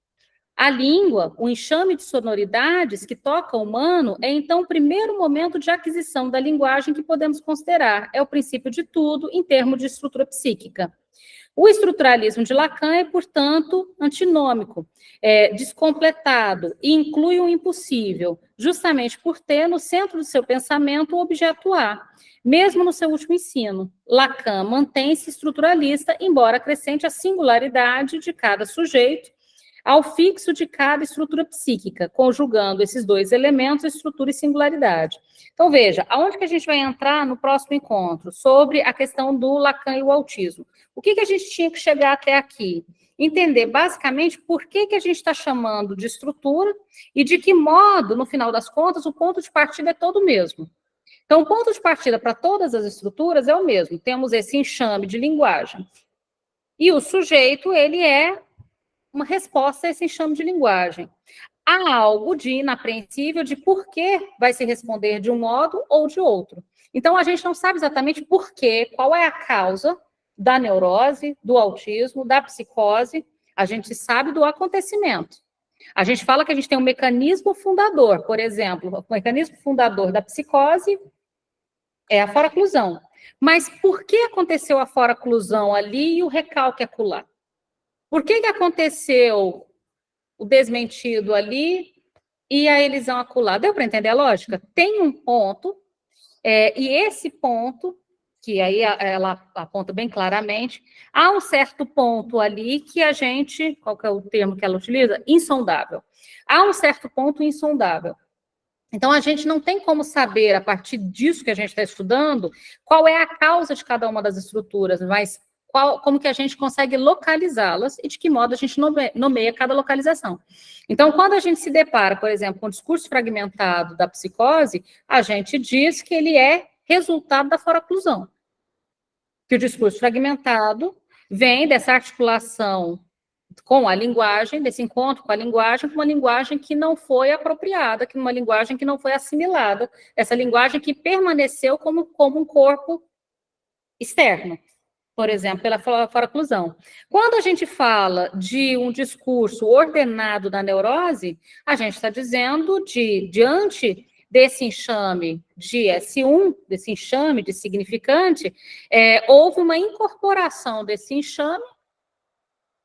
A língua, o enxame de sonoridades que toca o humano, é então o primeiro momento de aquisição da linguagem que podemos considerar. É o princípio de tudo em termos de estrutura psíquica. O estruturalismo de Lacan é, portanto, antinômico, descompletado e inclui o impossível, justamente por ter no centro do seu pensamento o objeto A. Mesmo no seu último ensino, Lacan mantém-se estruturalista, embora acrescente a singularidade de cada sujeito ao fixo de cada estrutura psíquica, conjugando esses dois elementos, estrutura e singularidade. Então, veja, aonde que a gente vai entrar no próximo encontro? Sobre a questão do Lacan e o autismo. O que a gente tinha que chegar até aqui? Entender, basicamente, por que a gente está chamando de estrutura e de que modo, no final das contas, o ponto de partida é todo o mesmo. Então, o ponto de partida para todas as estruturas é o mesmo. Temos esse enxame de linguagem. E o sujeito, ele é uma resposta a esse enxame de linguagem. Há algo de inapreensível de por que vai se responder de um modo ou de outro. Então, a gente não sabe exatamente por quê, qual é a causa da neurose, do autismo, da psicose. A gente sabe do acontecimento. A gente fala que a gente tem um mecanismo fundador, por exemplo, o mecanismo fundador da psicose é a foraclusão. Mas por que aconteceu a foraclusão ali e o recalque acolá? Por que aconteceu o desmentido ali e a elisão acolá? Deu para entender a lógica? Tem um ponto, e esse ponto, que aí ela aponta bem claramente, há um certo ponto ali que a gente, qual que é o termo que ela utiliza? Insondável. Há um certo ponto insondável. Então, a gente não tem como saber, a partir disso que a gente está estudando, qual é a causa de cada uma das estruturas, mas como que a gente consegue localizá-las e de que modo a gente nomeia cada localização. Então, quando a gente se depara, por exemplo, com o discurso fragmentado da psicose, a gente diz que ele é resultado da foraclusão. Que o discurso fragmentado vem dessa articulação com a linguagem, desse encontro com a linguagem, com uma linguagem que não foi apropriada, que uma linguagem que não foi assimilada, essa linguagem que permaneceu como um corpo externo. Por exemplo, pela foraclusão. Quando a gente fala de um discurso ordenado da neurose, a gente está dizendo diante desse enxame de S1, desse enxame de significante, houve uma incorporação desse enxame.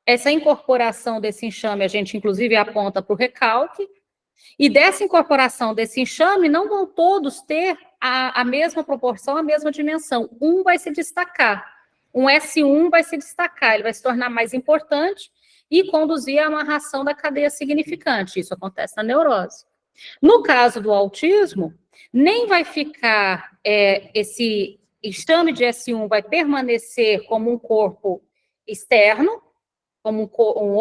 Essa incorporação desse enxame, a gente inclusive aponta para o recalque, E dessa incorporação desse enxame, não vão todos ter a mesma proporção, a mesma dimensão. Um vai se destacar. Um S1 vai se destacar, ele vai se tornar mais importante e conduzir à amarração da cadeia significante. Isso acontece na neurose. No caso do autismo, nem vai ficar esse enxame de S1 vai permanecer como um corpo externo, como um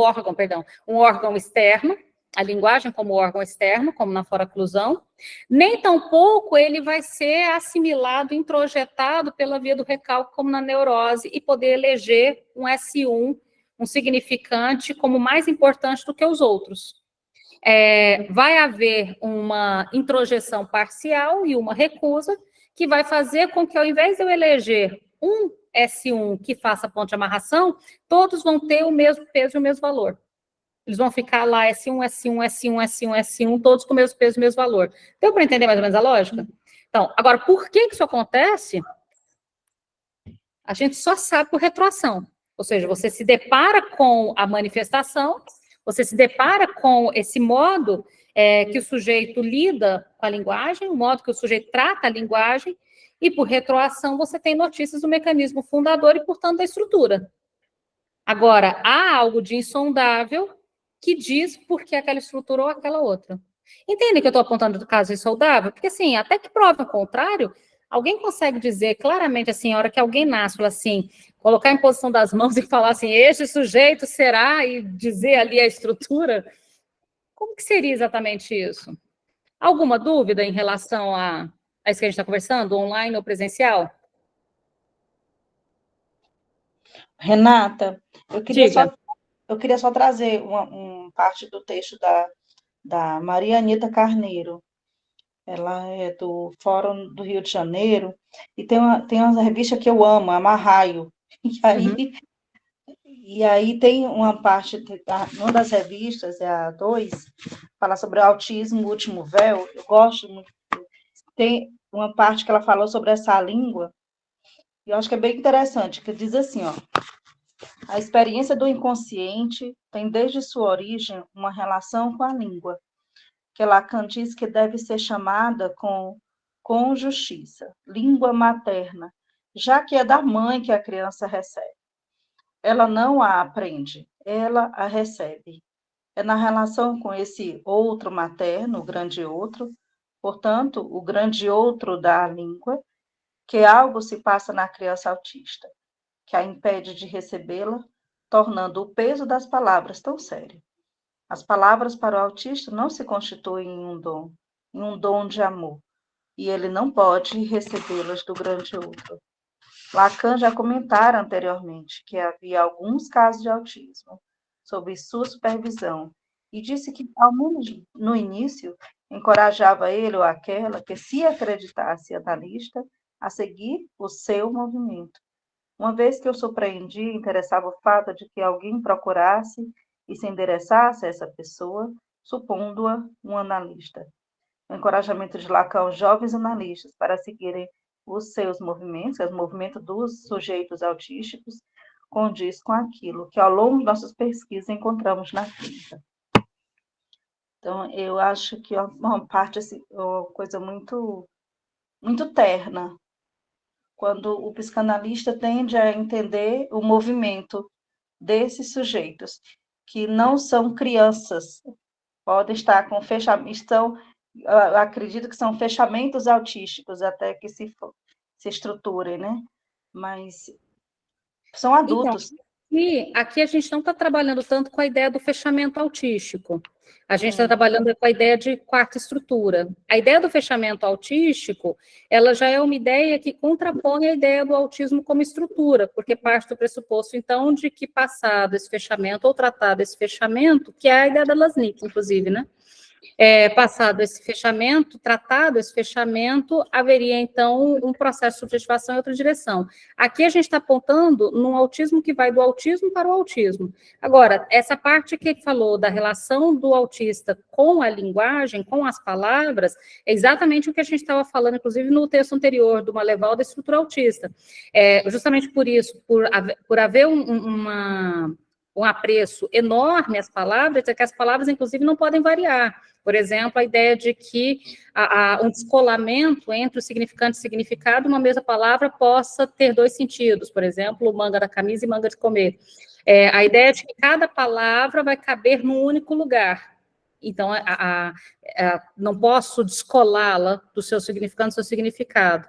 órgão externo, a linguagem como órgão externo, como na foraclusão, nem tampouco ele vai ser assimilado, introjetado pela via do recálculo, como na neurose, e poder eleger um S1, um significante, como mais importante do que os outros. Vai haver uma introjeção parcial e uma recusa, que vai fazer com que, ao invés de eu eleger um S1 que faça ponto de amarração, todos vão ter o mesmo peso e o mesmo valor. Eles vão ficar lá S1, S1, S1, S1, S1, todos com o mesmo peso e o mesmo valor. Deu para entender mais ou menos a lógica? Então, agora, por que isso acontece? A gente só sabe por retroação. Ou seja, você se depara com a manifestação, você se depara com esse modo que o sujeito lida com a linguagem, o modo que o sujeito trata a linguagem, e por retroação você tem notícias do mecanismo fundador e, portanto, da estrutura. Agora, há algo de insondável que diz por que aquela estrutura ou aquela outra. Entende que eu estou apontando do caso insondável? Porque, assim, até que prove o contrário, alguém consegue dizer claramente, assim, a hora que alguém nasce, fala assim, colocar em posição das mãos e falar assim, este sujeito será, e dizer ali a estrutura? Como que seria exatamente isso? Alguma dúvida em relação a isso que a gente está conversando, online ou presencial? Renata, eu Diga. queria só trazer uma parte do texto da Maria Anita Carneiro. Ela é do Fórum do Rio de Janeiro, e tem uma revista que eu amo, a Marraio. E aí tem uma parte, uma das revistas, é a 2, fala sobre o autismo, o último véu. Eu gosto muito. Tem uma parte que ela falou sobre essa língua, e eu acho que é bem interessante, que diz assim, ó, a experiência do inconsciente tem desde sua origem uma relação com a língua, que Lacan diz que deve ser chamada com justiça, língua materna, já que é da mãe que a criança recebe. Ela não a aprende, ela a recebe. É na relação com esse outro materno, o grande outro, portanto, o grande outro da língua, que algo se passa na criança autista, que a impede de recebê-la, tornando o peso das palavras tão sério. As palavras para o autista não se constituem em um dom de amor, e ele não pode recebê-las do grande outro. Lacan já comentara anteriormente que havia alguns casos de autismo sob sua supervisão, e disse que, ao menos no início, encorajava ele ou aquela que se acreditasse analista a seguir o seu movimento. Uma vez que eu surpreendi, interessava o fato de que alguém procurasse e se endereçasse a essa pessoa, supondo-a um analista. O encorajamento de Lacan aos jovens analistas para seguirem os seus movimentos, os movimentos dos sujeitos autísticos, condiz com aquilo que ao longo de nossas pesquisas encontramos na clínica. Então, eu acho que é uma parte, assim, uma coisa muito, muito terna, quando o psicanalista tende a entender o movimento desses sujeitos, que não são crianças, podem estar com fechamento, acredito que são fechamentos autísticos até que se estruturem, né? Mas são adultos. Então, e aqui a gente não está trabalhando tanto com a ideia do fechamento autístico. A gente está trabalhando com a ideia de quarta estrutura. A ideia do fechamento autístico, ela já é uma ideia que contrapõe a ideia do autismo como estrutura, porque parte do pressuposto, então, de que passado esse fechamento, ou tratado esse fechamento, que é a ideia da Lasnik, inclusive, né? Passado esse fechamento, tratado esse fechamento, haveria, então, um processo de subjetivação em outra direção. Aqui a gente está apontando num autismo que vai do autismo para o autismo. Agora, essa parte que ele falou da relação do autista com a linguagem, com as palavras, é exatamente o que a gente estava falando, inclusive, no texto anterior, do Maleval da estrutura autista. Justamente por isso, por haver um apreço enorme às palavras, é que as palavras, inclusive, não podem variar. Por exemplo, a ideia de que um descolamento entre o significante e o significado, uma mesma palavra possa ter dois sentidos, por exemplo, manga da camisa e manga de comer. A ideia de que cada palavra vai caber num único lugar. Então, não posso descolá-la do seu significado, do seu significado.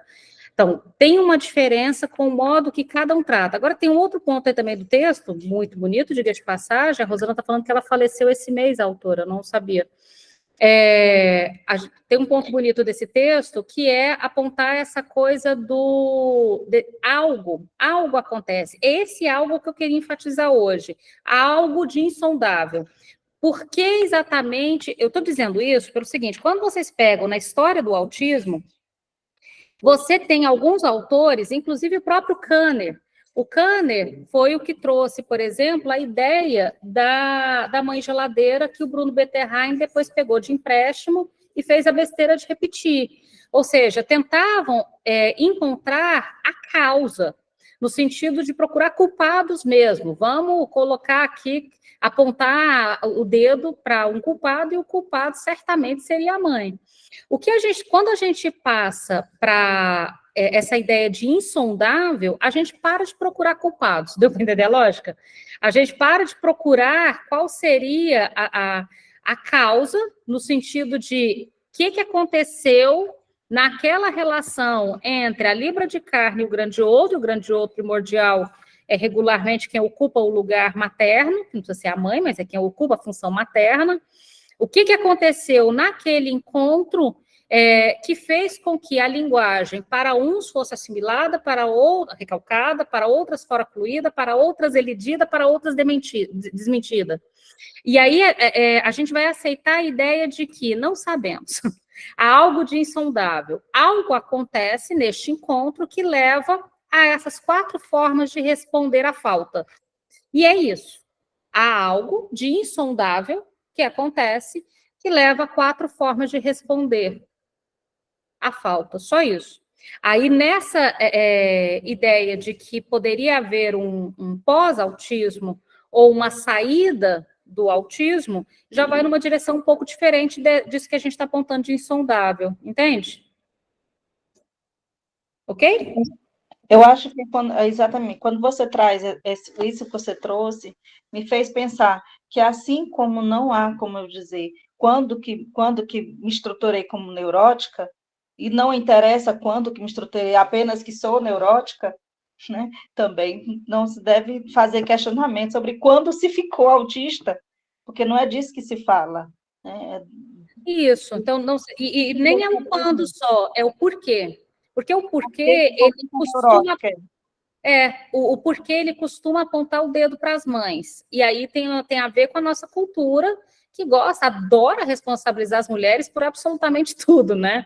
Então, tem uma diferença com o modo que cada um trata. Agora, tem um outro ponto aí também do texto, muito bonito, diga de passagem, a Rosana está falando que ela faleceu esse mês, a autora, eu não sabia. Tem um ponto bonito desse texto, que é apontar essa coisa algo acontece. Esse algo que eu queria enfatizar hoje, algo de insondável. Por que exatamente, eu estou dizendo isso pelo seguinte, quando vocês pegam na história do autismo, você tem alguns autores, inclusive o próprio Kanner. O Kanner foi o que trouxe, por exemplo, a ideia da mãe geladeira que o Bruno Bettelheim depois pegou de empréstimo e fez a besteira de repetir. Ou seja, tentavam encontrar a causa, no sentido de procurar culpados mesmo. Vamos colocar aqui, apontar o dedo para um culpado, e o culpado certamente seria a mãe. Quando a gente passa para essa ideia de insondável, a gente para de procurar culpados, deu para entender a lógica? A gente para de procurar qual seria a causa, no sentido de o que aconteceu naquela relação entre a libra de carne e o grandioso primordial é regularmente quem ocupa o lugar materno, não precisa ser a mãe, mas é quem ocupa a função materna. O que aconteceu naquele encontro que fez com que a linguagem para uns fosse assimilada, para outros recalcada, para outras fora fluída, para outras elidida, para outras desmentida. E aí a gente vai aceitar a ideia de que não sabemos. Há algo de insondável. Algo acontece neste encontro que leva a essas 4 formas de responder à falta. E é isso. Há algo de insondável que acontece que leva a 4 formas de responder à falta. Só isso. Aí, nessa ideia de que poderia haver um pós-autismo ou uma saída do autismo, já vai numa direção um pouco diferente disso que a gente está apontando de insondável, entende? Ok? Eu acho que, exatamente, quando você traz isso que você trouxe, me fez pensar que assim como não há, como eu dizer, quando que me estruturei como neurótica, e não interessa quando que me estruturei, apenas que sou neurótica, né? Também não se deve fazer questionamento sobre quando se ficou autista, porque não é disso que se fala. Né? Isso, então, nem é um quando só, é o porquê. Porque o porquê, ele costuma... o porquê ele costuma apontar o dedo para as mães. E aí tem a ver com a nossa cultura, que adora responsabilizar as mulheres por absolutamente tudo, né?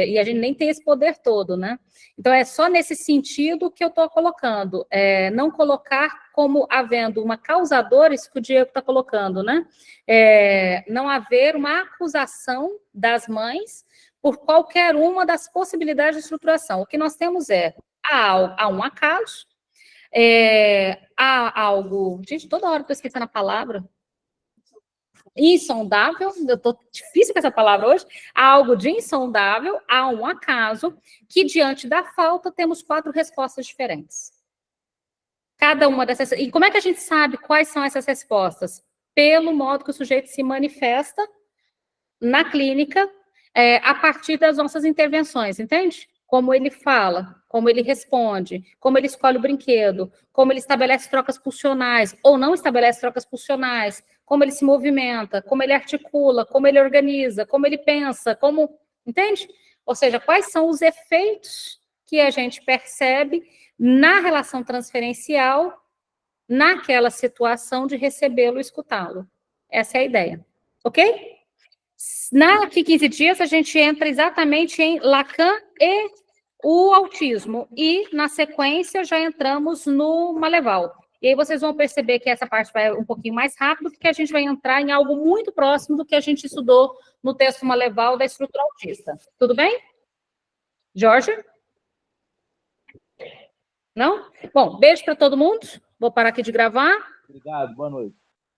E a gente nem tem esse poder todo, né? Então, é só nesse sentido que eu estou colocando. Não colocar como havendo uma causadora, isso que o Diego está colocando, né? Não haver uma acusação das mães por qualquer uma das possibilidades de estruturação. O que nós temos há um acaso, há algo... Gente, toda hora eu estou esquecendo a palavra. Insondável, eu estou difícil com essa palavra hoje, há algo de insondável, há um acaso, que diante da falta temos 4 respostas diferentes. Cada uma dessas... E como é que a gente sabe quais são essas respostas? Pelo modo que o sujeito se manifesta na clínica, a partir das nossas intervenções, entende? Como ele fala, como ele responde, como ele escolhe o brinquedo, como ele estabelece trocas pulsionais ou não estabelece trocas pulsionais, como ele se movimenta, como ele articula, como ele organiza, como ele pensa, entende? Ou seja, quais são os efeitos que a gente percebe na relação transferencial, naquela situação de recebê-lo e escutá-lo. Essa é a ideia. Ok? Daqui 15 dias, a gente entra exatamente em Lacan e o autismo. E, na sequência, já entramos no Maleval. E aí vocês vão perceber que essa parte vai um pouquinho mais rápido, porque a gente vai entrar em algo muito próximo do que a gente estudou no texto Maleval da estrutura autista. Tudo bem? Jorge? Não? Bom, beijo para todo mundo. Vou parar aqui de gravar. Obrigado, boa noite.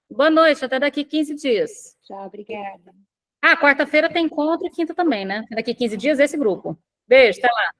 Boa noite, até daqui 15 dias. Tchau, obrigada. Ah, quarta-feira tem encontro e quinta também, né? Daqui 15 dias esse grupo. Beijo, até lá.